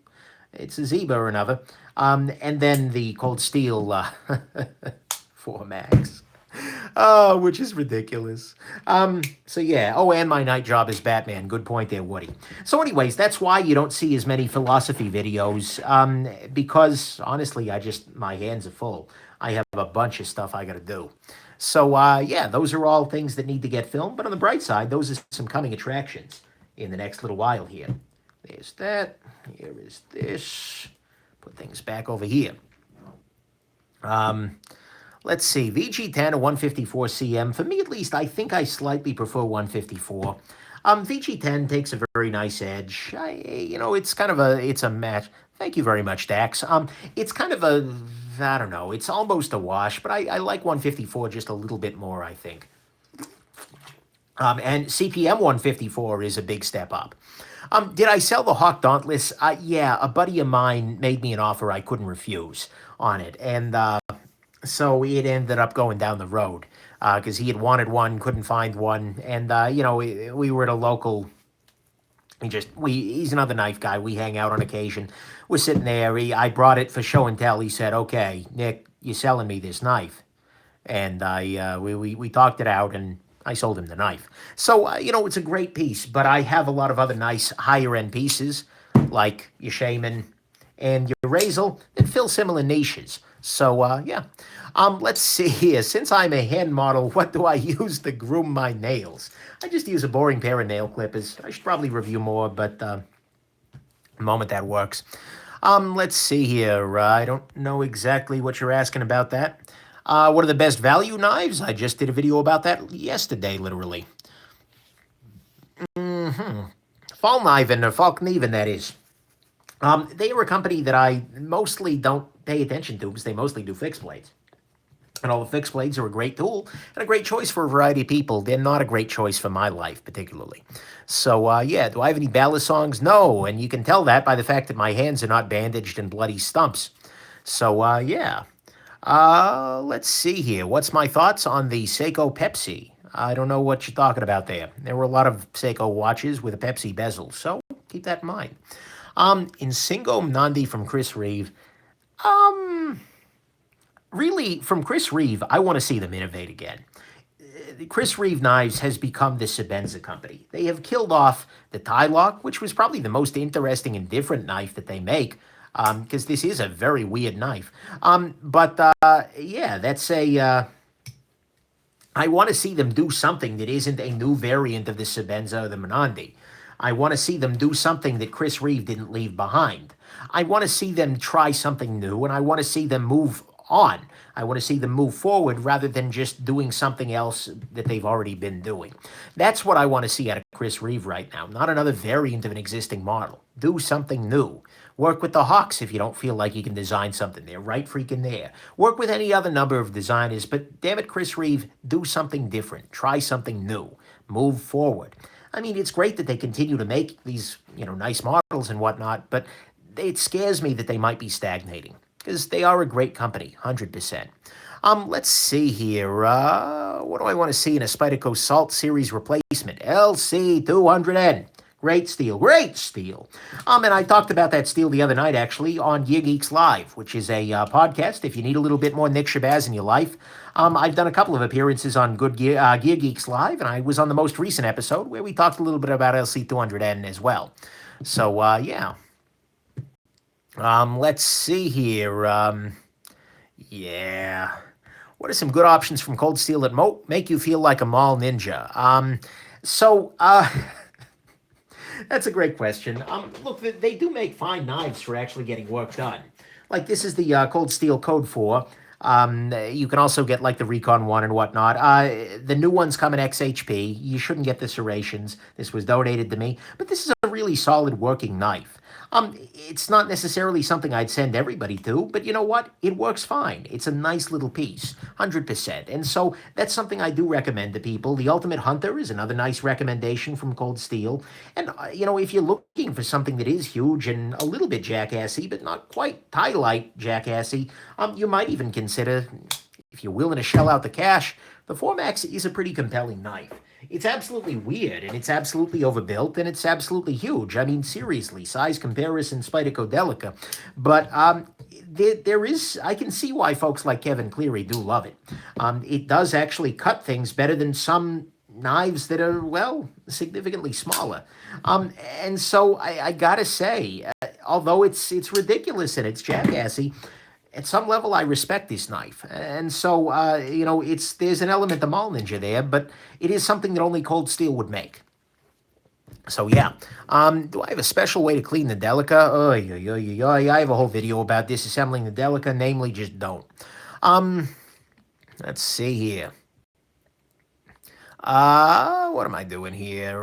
it's a Zeba or another. And then the Cold Steel 4 Max. Oh, which is ridiculous. So yeah. Oh, and my night job is Batman. Good point there, Woody. So anyways, that's why you don't see as many philosophy videos, because honestly, my hands are full. I have a bunch of stuff I got to do. So yeah, those are all things that need to get filmed. But on the bright side, those are some coming attractions in the next little while here. There's that. Here is this. Put things back over here. Um, let's see, VG10 or 154 cm. For me, at least, I think I slightly prefer 154. VG10 takes a very nice edge. It's kind of it's a match. Thank you very much, Dax. It's kind of I don't know, it's almost a wash, but I like 154 just a little bit more, I think. And CPM 154 is a big step up. Did I sell the Hawk Dauntless? Yeah, a buddy of mine made me an offer I couldn't refuse on it. And so it ended up going down the road because he had wanted one, couldn't find one. And, we were at a local. He's another knife guy. We hang out on occasion. We're sitting there. I brought it for show and tell. He said, "Okay, Nick, you're selling me this knife." And we talked it out, and I sold him the knife. So, it's a great piece, but I have a lot of other nice higher end pieces like your Shaman and your Razel that fill similar niches. So, yeah. Let's see here. Since I'm a hand model, what do I use to groom my nails? I just use a boring pair of nail clippers. I should probably review more, but the moment that works. Let's see here. I don't know exactly what you're asking about that. What are the best value knives? I just did a video about that yesterday, literally. Fallkniven, or Falkniven, that is. They are a company that I mostly don't pay attention to because they mostly do fixed blades. And all the fixed blades are a great tool and a great choice for a variety of people. They're not a great choice for my life, particularly. So, yeah, do I have any ballast songs? No, and you can tell that by the fact that my hands are not bandaged and bloody stumps. So, yeah. Let's see here. What's my thoughts on the Seiko Pepsi? I don't know what you're talking about there. There were a lot of Seiko watches with a Pepsi bezel, so keep that in mind. Insingo Nandi from Chris Reeve. Really, from Chris Reeve, I want to see them innovate again. Chris Reeve Knives has become the Shabazz company. They have killed off the tie lock, which was probably the most interesting and different knife that they make, because this is a very weird knife. Yeah, that's a. I want to see them do something that isn't a new variant of the Shabazz or the Menandi. I want to see them do something that Chris Reeve didn't leave behind. I want to see them try something new, and I want to see them move on. I want to see them move forward rather than just doing something else that they've already been doing. That's what I want to see out of Chris Reeve right now, not another variant of an existing model. Do something new. Work with the Hawks if you don't feel like you can design something. They're right freaking there. Work with any other number of designers, but damn it, Chris Reeve, do something different. Try something new. Move forward. I mean, it's great that they continue to make these, nice models and whatnot, but it scares me that they might be stagnating because they are a great company, 100%. Let's see here. What do I want to see in a Spyderco Salt Series replacement? LC200N. Great steel, great steel. And I talked about that steel the other night, actually, on Gear Geeks Live, which is a podcast. If you need a little bit more Nick Shabazz in your life, I've done a couple of appearances on Gear Geeks Live, and I was on the most recent episode where we talked a little bit about LC200N as well. So, yeah. Let's see here. Yeah. What are some good options from Cold Steel that make you feel like a mall ninja? That's a great question. Look, they do make fine knives for actually getting work done. Like this is the Cold Steel Code 4. You can also get like the Recon 1 and whatnot. The new ones come in XHP. You shouldn't get the serrations. This was donated to me. But this is a really solid working knife. It's not necessarily something I'd send everybody to, but you know what? It works fine. It's a nice little piece, 100%. And so that's something I do recommend to people. The Ultimate Hunter is another nice recommendation from Cold Steel. And, if you're looking for something that is huge and a little bit jackassy, but not quite tie-light jackassy, you might even consider, if you're willing to shell out the cash, the Formax is a pretty compelling knife. It's absolutely weird, and it's absolutely overbuilt, and it's absolutely huge. I mean, seriously, size comparison, Spyderco Delica. But there is, I can see why folks like Kevin Cleary do love it. It does actually cut things better than some knives that are, well, significantly smaller. And so I gotta say, although it's ridiculous and it's jackassy, at some level, I respect this knife. And so, there's an element of mall ninja there, but it is something that only Cold Steel would make. So yeah, do I have a special way to clean the Delica? Oh, yeah, yeah, yeah, yeah. I have a whole video about disassembling the Delica, namely just don't. Um, let's see here. What am I doing here?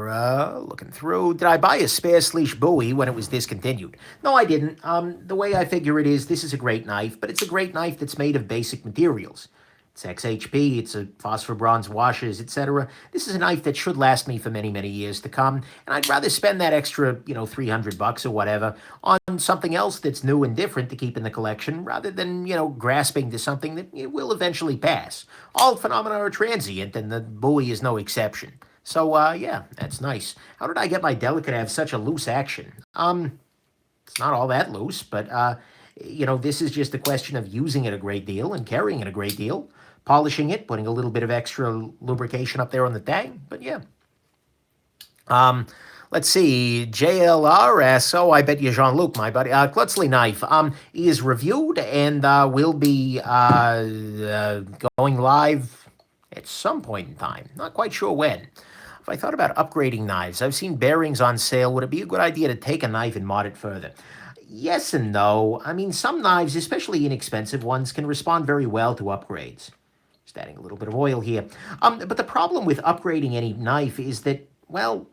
Looking through. Did I buy a spare sleeve buoy when it was discontinued? No, I didn't. The way I figure it is, this is a great knife, but it's a great knife that's made of basic materials. It's XHP, it's a phosphor bronze washes, etc. This is a knife that should last me for many, many years to come, and I'd rather spend that extra, 300 bucks or whatever on something else that's new and different to keep in the collection rather than, grasping to something that will eventually pass. All phenomena are transient, and the buoy is no exception. So, yeah, that's nice. How did I get my Delica to have such a loose action? It's not all that loose, but, this is just a question of using it a great deal and carrying it a great deal, polishing it, putting a little bit of extra lubrication up there on the tang. But, yeah. Um, let's see. JLR asks, oh, I bet you Jean-Luc, my buddy. Klutzley knife is reviewed and will be going live at some point in time. Not quite sure when. If I thought about upgrading knives, I've seen bearings on sale. Would it be a good idea to take a knife and mod it further? Yes and no. I mean, some knives, especially inexpensive ones, can respond very well to upgrades. Just adding a little bit of oil here. But the problem with upgrading any knife is that, well,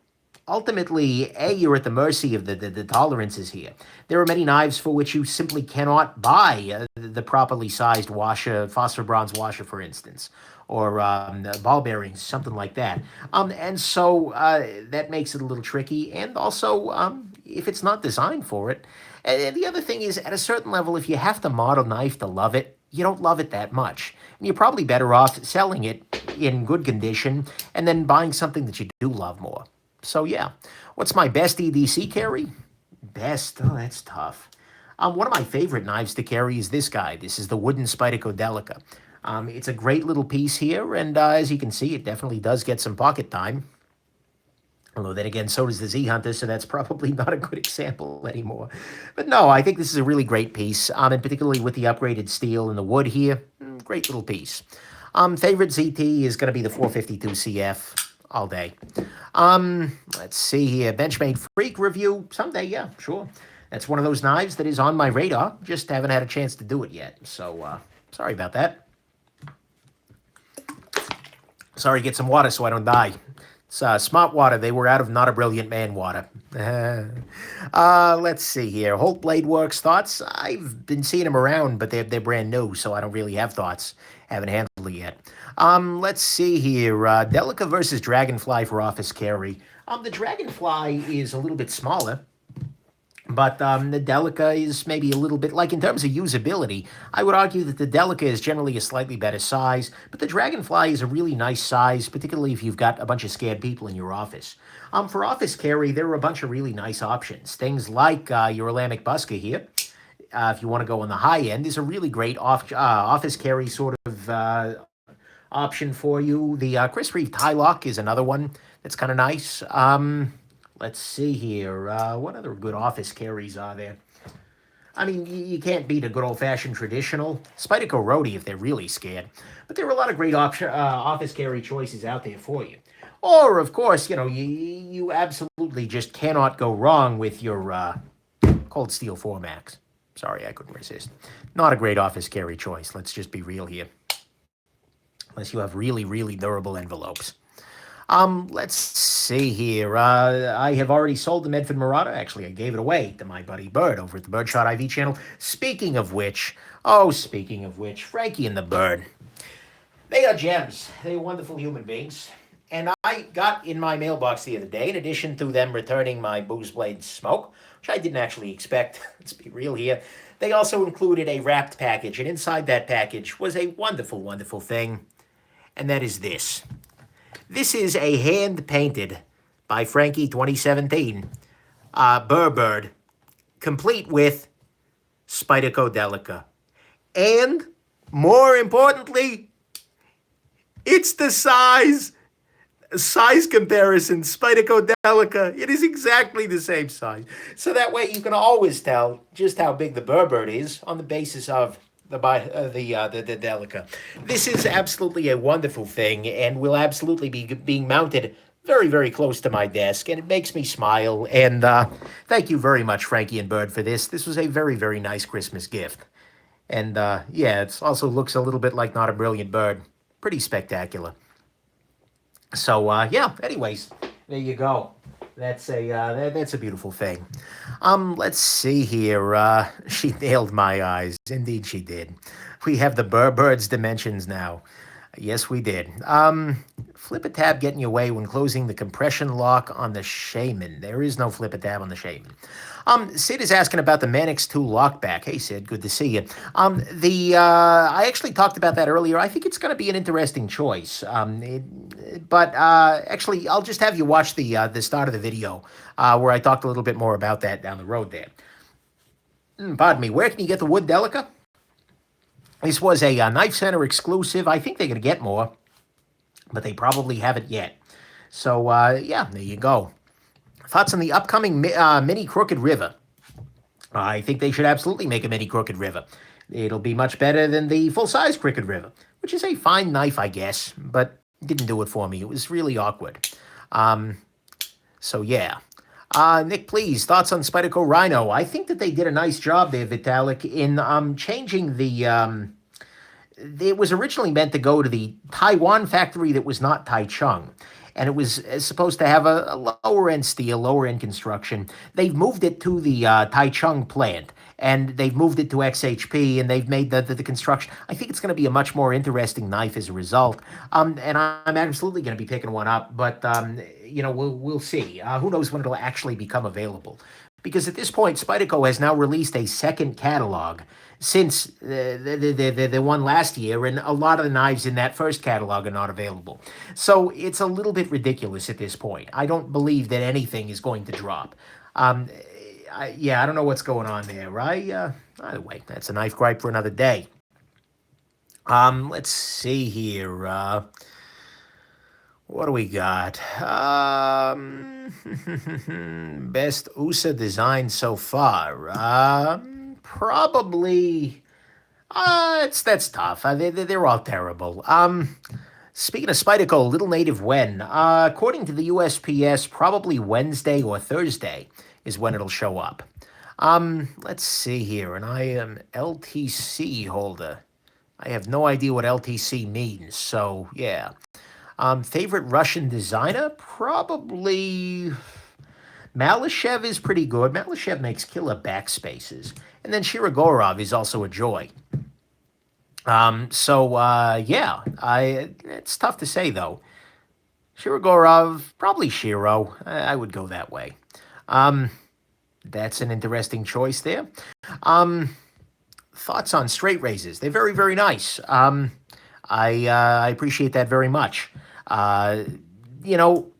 ultimately, you're at the mercy of the tolerances here. There are many knives for which you simply cannot buy the properly sized washer, phosphor bronze washer, for instance, or ball bearings, something like that. And so that makes it a little tricky. And also, if it's not designed for it. And the other thing is, at a certain level, if you have to mod a knife to love it, you don't love it that much. And you're probably better off selling it in good condition and then buying something that you do love more. So yeah, what's my best EDC carry? Best? Oh, that's tough. One of my favorite knives to carry is this guy. This is the wooden Spyderco Delica. It's a great little piece here, and as you can see, it definitely does get some pocket time. Although then again, so does the Z Hunter, so that's probably not a good example anymore. But no, I think this is a really great piece, and particularly with the upgraded steel and the wood here, great little piece. Favorite ZT is going to be the 452 CF all day. Let's see here. Benchmade Freak review someday. Yeah, sure. That's one of those knives that is on my radar. Just haven't had a chance to do it yet. So, sorry about that. Sorry, get some water so I don't die. It's smart water. They were out of not a brilliant man water. Let's see here. Holt Blade Works thoughts. I've been seeing them around, but they're brand new, so I don't really have thoughts. Haven't handled it yet. Let's see here. Delica versus Dragonfly for office carry. The Dragonfly is a little bit smaller, but the Delica is maybe a little bit, like in terms of usability, I would argue that the Delica is generally a slightly better size, but the Dragonfly is a really nice size, particularly if you've got a bunch of scared people in your office. For office carry, there are a bunch of really nice options. Things like your Alamic Busker here, if you want to go on the high end, is a really great office carry sort of option for you. The Chris Reeve Tie Lock is another one that's kind of nice. Let's see here. What other good office carries are there? I mean, you can't beat a good old-fashioned traditional Spyderco Roadie if they're really scared. But there are a lot of great office carry choices out there for you. Or, of course, you absolutely just cannot go wrong with your Cold Steel 4MAX. Sorry, I couldn't resist. Not a great office carry choice. Let's just be real here. Unless you have really, really durable envelopes. Let's see here. I have already sold the Medford Marauder. Actually, I gave it away to my buddy Bird over at the Birdshot IV channel. Speaking of which, Frankie and the Bird, they are gems. They're wonderful human beings. And I got in my mailbox the other day, in addition to them returning my Booze Blade Smoke, which I didn't actually expect, let's be real here, they also included a wrapped package. And inside that package was a wonderful, wonderful thing. And that is this. This is a hand-painted, by Frankie 2017, Bird, complete with Spyderco Delica. And, more importantly, it's the size comparison, Spyderco Delica. It is exactly the same size. So that way you can always tell just how big the Bird is on the basis of the Delica. This is absolutely a wonderful thing and will absolutely be being mounted very, very close to my desk, and it makes me smile. And thank you very much, Frankie and Bird, for this. This was a very, very nice Christmas gift. And yeah, it also looks a little bit like Not a Brilliant Bird. Pretty spectacular. So yeah. Anyways, there you go. That's a beautiful thing. Let's see here. She nailed my eyes. Indeed, she did. We have the Bird's dimensions now. Yes, we did. Flip a tab getting you away when closing the compression lock on the Shaman. There is no flip a tab on the Shaman. Sid is asking about the Manix 2 lockback. Hey, Sid, good to see you. I actually talked about that earlier. I think it's going to be an interesting choice. But actually, I'll just have you watch the start of the video where I talked a little bit more about that down the road there. Pardon me. Where can you get the wood Delica? This was a Knife Center exclusive. I think they're going to get more, but they probably haven't yet. So, yeah, there you go. Thoughts on the upcoming mini Crooked River? I think they should absolutely make a mini Crooked River. It'll be much better than the full-size Crooked River, which is a fine knife, I guess, but didn't do it for me. It was really awkward. So, yeah. Nick, please, thoughts on Spyderco Rhino? I think that they did a nice job there, Vitalik, in changing the... it was originally meant to go to the Taiwan factory that was not Taichung. And it was supposed to have a lower-end steel, lower-end construction. They've moved it to the Taichung plant, and they've moved it to XHP, and they've made the construction. I think it's going to be a much more interesting knife as a result. And I'm absolutely going to be picking one up, but, you know, we'll see. Who knows when it'll actually become available. Because at this point, Spyderco has now released a second catalog since the one last year, and a lot of the knives in that first catalog are not available. So it's a little bit ridiculous at this point. I don't believe that anything is going to drop. Yeah, I don't know what's going on there, right? Either way, that's a knife gripe for another day. Let's see here. What do we got? Best USA design so far. Probably. That's tough. They're all terrible. Speaking of Spyderco, Little Native when? According to the USPS, probably Wednesday or Thursday is when it'll show up. Let's see here. And I am LTC holder. I have no idea what LTC means. So yeah. Favorite Russian designer? Probably Malyshev is pretty good. Malyshev makes killer backspaces. And then Shirogorov is also a joy. Yeah, it's tough to say, though. Shirogorov, probably Shiro. I would go that way. That's an interesting choice there. Thoughts on straight razors? They're very, very nice. I appreciate that very much. You know,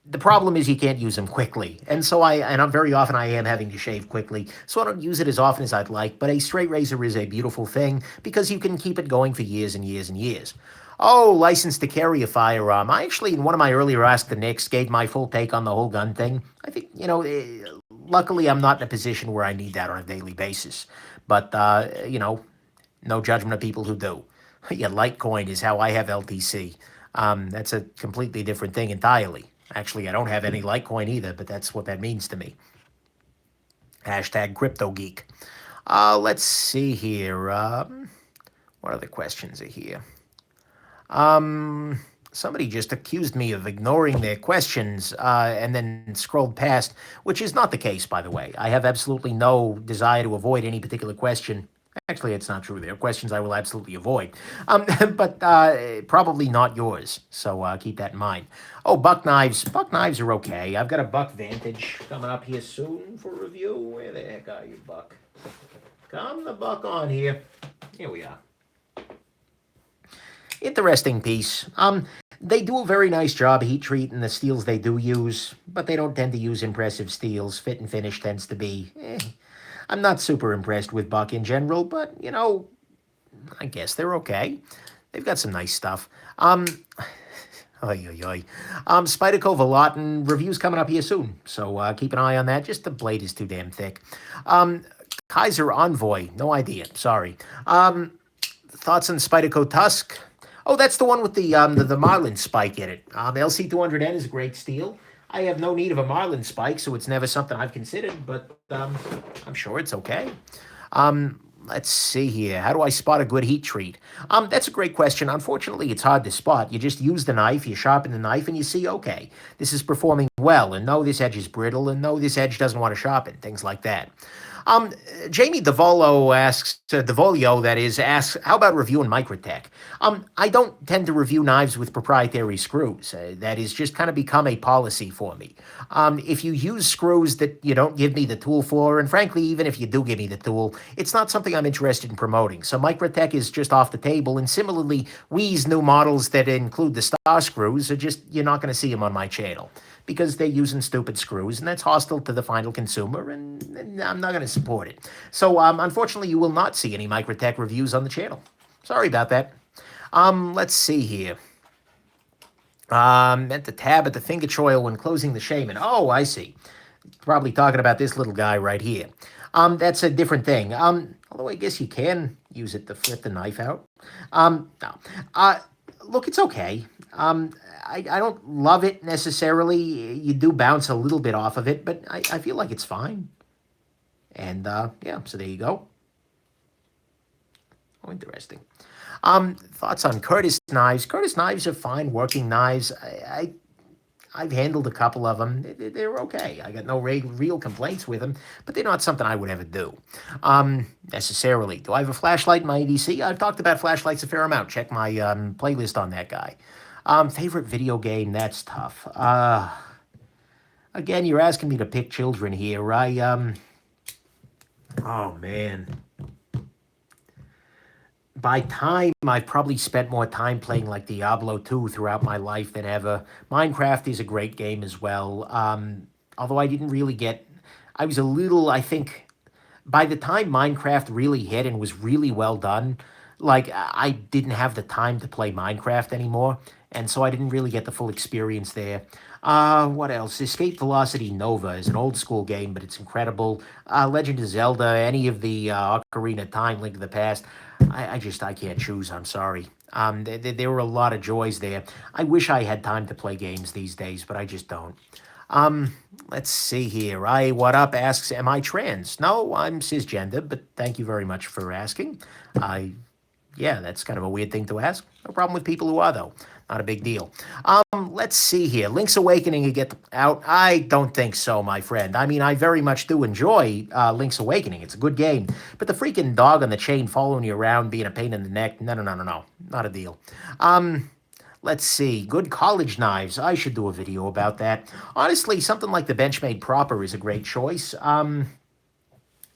the problem is you can't use them quickly. And so I'm very often I am having to shave quickly. So I don't use it as often as I'd like. But a straight razor is a beautiful thing because you can keep it going for years and years and years. Oh, license to carry a firearm. I actually, in one of my earlier Ask the Nicks, gave my full take on the whole gun thing. I think, you know, luckily I'm not in a position where I need that on a daily basis. But, you know, no judgment of people who do. Yeah, Litecoin is how I have LTC. That's a completely different thing entirely. Actually, I don't have any Litecoin either, but that's what that means to me. Hashtag crypto geek. Let's see here. What other questions are here? Somebody just accused me of ignoring their questions and then scrolled past, which is not the case, by the way. I have absolutely no desire to avoid any particular question. Actually, it's not true. There are questions I will absolutely avoid, but probably not yours. So keep that in mind. Oh, buck knives. Buck knives are okay. I've got a Buck Vantage coming up here soon for review. Where the heck are you, Buck? Come the Buck on here. Here we are. Interesting piece. They do a very nice job heat treating the steels they do use, but they don't tend to use impressive steels. Fit and finish tends to be... I'm not super impressed with Buck in general, but, you know, I guess they're okay. They've got some nice stuff. Spyderco Velatin reviews coming up here soon, so keep an eye on that. Just the blade is too damn thick. Kaiser Envoy, no idea, sorry. Thoughts on Spyderco Tusk? Oh, that's the one with the Marlin spike in it. LC200N is a great steel. I have no need of a Marlin spike, so it's never something I've considered, but I'm sure it's okay. Let's see here. How do I spot a good heat treat? That's a great question. Unfortunately, it's hard to spot. You just use the knife, you sharpen the knife, and you see, okay, this is performing well, and no, this edge is brittle, and no, this edge doesn't want to sharpen, things like that. Um, Jamie Devolio asks, Devolio, that is, asks, how about reviewing Microtech? I don't tend to review knives with proprietary screws. That is just kind of become a policy for me. If you use screws that you don't give me the tool for, and frankly, even if you do give me the tool, it's not something I'm interested in promoting. So Microtech is just off the table, and similarly, Wii's new models that include the star screws are just, you're not going to see them on my channel because they're using stupid screws, and that's hostile to the final consumer, and I'm not going to support it. So, unfortunately, you will not see any Microtech reviews on the channel. Sorry about that. Let's see here. Meant to tab at the finger choil when closing the Shaman. Oh, I see. Probably talking about this little guy right here. That's a different thing. Although I guess you can use it to flip the knife out. No. Look, it's okay. I don't love it necessarily. You do bounce a little bit off of it, but I feel like it's fine. And, yeah, so there you go. Oh, interesting. Thoughts on Curtis knives. Curtis knives are fine working knives. I've handled a couple of them. They're okay. I got no real complaints with them, but they're not something I would ever do, necessarily. Do I have a flashlight in my EDC? I've talked about flashlights a fair amount. Check my playlist on that guy. Favorite video game? That's tough. Again, you're asking me to pick children here. Oh, man. By time, I've probably spent more time playing like Diablo 2 throughout my life than ever. Minecraft is a great game as well. Although I didn't really get... I was a little, I think... By the time Minecraft really hit and was really well done, like, I didn't have the time to play Minecraft anymore, and so I didn't really get the full experience there. What else? Escape Velocity Nova is an old school game, but it's incredible. Legend of Zelda, any of the Ocarina of Time, Link to the Past. I can't choose. I'm sorry. There were a lot of joys there. I wish I had time to play games these days, but I just don't. Let's see here. What up asks, am I trans? No, I'm cisgender, but thank you very much for asking. Yeah, that's kind of a weird thing to ask. No problem with people who are, though. Not a big deal. Let's see here. Link's Awakening, you get out? I don't think so, my friend. I mean, I very much do enjoy Link's Awakening. It's a good game. But the freaking dog on the chain following you around, being a pain in the neck, no. Not a deal. Let's see. Good college knives. I should do a video about that. Honestly, something like the Benchmade Proper is a great choice.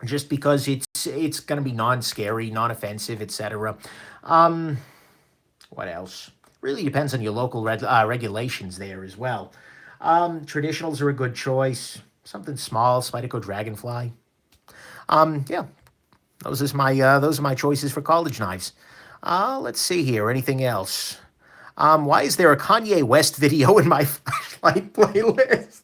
Just because it's going to be non-scary, non-offensive, etc. What else? Really depends on your local regulations there as well. Traditionals are a good choice. Something small, Spyderco Dragonfly. Yeah, those are my choices for college knives. Let's see here. Anything else? Why is there a Kanye West video in my flashlight playlist?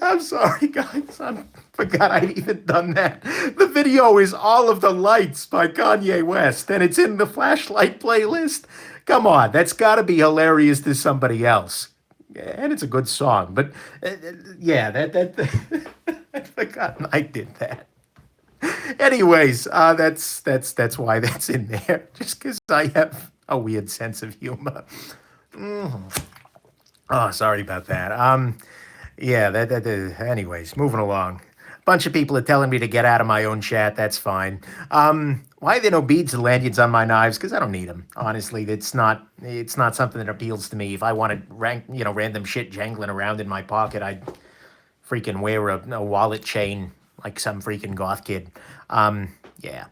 I'm sorry, guys. I forgot I'd even done that. The video is All of the Lights by Kanye West, and it's in the flashlight playlist. Come on, that's got to be hilarious to somebody else. And it's a good song, but yeah, that I forgot I did that. Anyways, that's why that's in there. Just because I have a weird sense of humor. Oh, sorry about that. Yeah, anyways, moving along. Bunch of people are telling me to get out of my own chat. That's fine. Why are there no beads or lanyards on my knives? Because I don't need them. Honestly, it's not something that appeals to me. If I wanted random shit jangling around in my pocket, I'd freaking wear a wallet chain like some freaking goth kid. Yeah.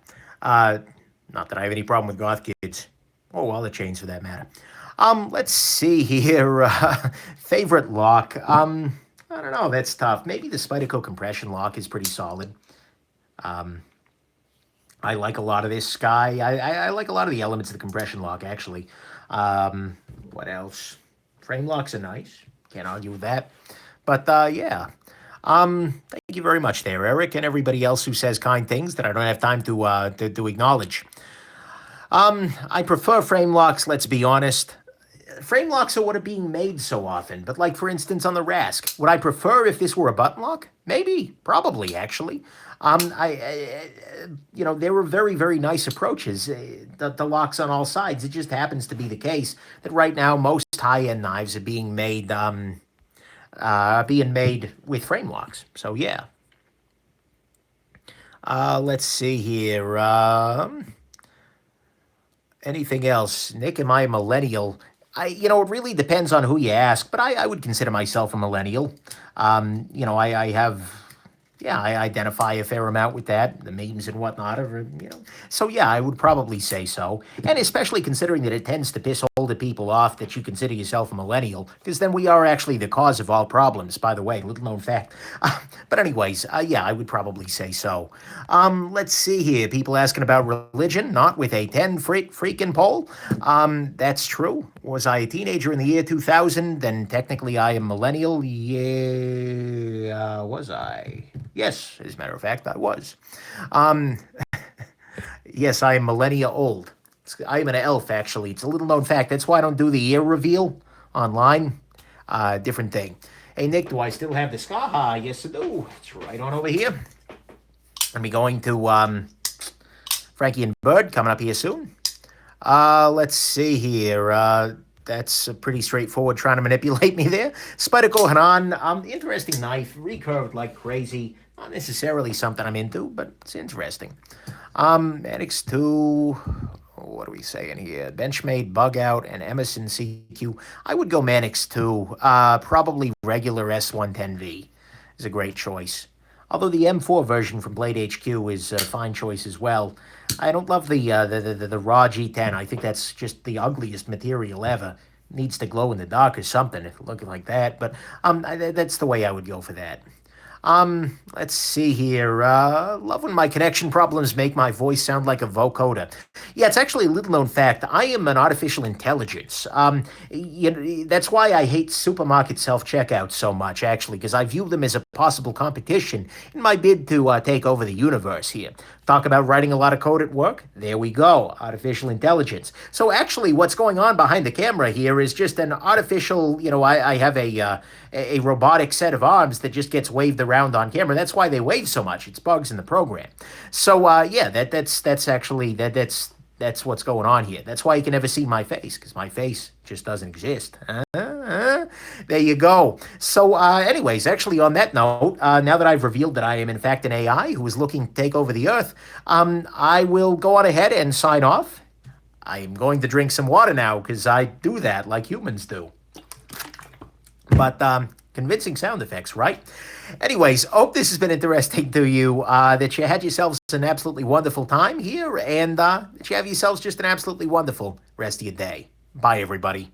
Not that I have any problem with goth kids. Or wallet chains for that matter. Let's see here. Favorite lock. I don't know. That's tough. Maybe the Spyderco compression lock is pretty solid. I like a lot of this Sky. I like a lot of the elements of the compression lock, actually. What else? Frame locks are nice. Can't argue with that. But, yeah. Thank you very much there, Eric, and everybody else who says kind things that I don't have time to acknowledge. I prefer frame locks, let's be honest. Frame locks are what are being made so often, but like for instance on the Rask, would I prefer if this were a button lock? Maybe, probably actually. There were very, very nice approaches. The locks on all sides. It just happens to be the case that right now most high-end knives are being made with frame locks. So yeah. Let's see here. Anything else? Nick, am I a millennial? It really depends on who you ask, but I would consider myself a millennial. I have, yeah, I identify a fair amount with that, the memes and whatnot, So yeah, I would probably say so. And especially considering that it tends to piss older people off that you consider yourself a millennial, because then we are actually the cause of all problems, by the way, little known fact. But anyways, yeah, I would probably say so. Let's see here. People asking about religion, not with a 10 freaking poll. That's true. Was I a teenager in the year 2000? Then technically I am millennial. Yeah, was I? Yes, as a matter of fact, I was. Yes, I am millennia old. I am an elf, actually. It's a little known fact. That's why I don't do the year reveal online. Different thing. Hey, Nick, do I still have the ska? Yes, I do. It's right on over here. I'll be going to Frankie and Bird coming up here soon. Let's see here. That's pretty straightforward trying to manipulate me there. Spyderco Hanan, interesting knife, recurved like crazy. Not necessarily something I'm into, but it's interesting. Manix 2, what are we saying here? Benchmade, Bug Out, and Emerson CQ. I would go Manix 2. Probably regular S110V is a great choice. Although the M4 version from Blade HQ is a fine choice as well. I don't love the raw G10. I think that's just the ugliest material ever. Needs to glow in the dark or something, if looking like that. But that's the way I would go for that. Let's see here. Love when my connection problems make my voice sound like a vocoder. Yeah, it's actually a little known fact. I am an artificial intelligence. That's why I hate supermarket self-checkout so much, actually, because I view them as a possible competition in my bid to take over the universe here. Talk about writing a lot of code at work? There we go, artificial intelligence. So actually what's going on behind the camera here is just an artificial, I have a robotic set of arms that just gets waved around on camera. That's why they wave so much. It's bugs in the program. So yeah, that's what's going on here. That's why you can never see my face, because my face just doesn't exist. There you go. So anyways, actually on that note, now that I've revealed that I am in fact an AI who is looking to take over the earth, I will go on ahead and sign off. I am going to drink some water now because I do that like humans do. But convincing sound effects, right? Anyways, hope this has been interesting to you, that you had yourselves an absolutely wonderful time here, and that you have yourselves just an absolutely wonderful rest of your day. Bye, everybody.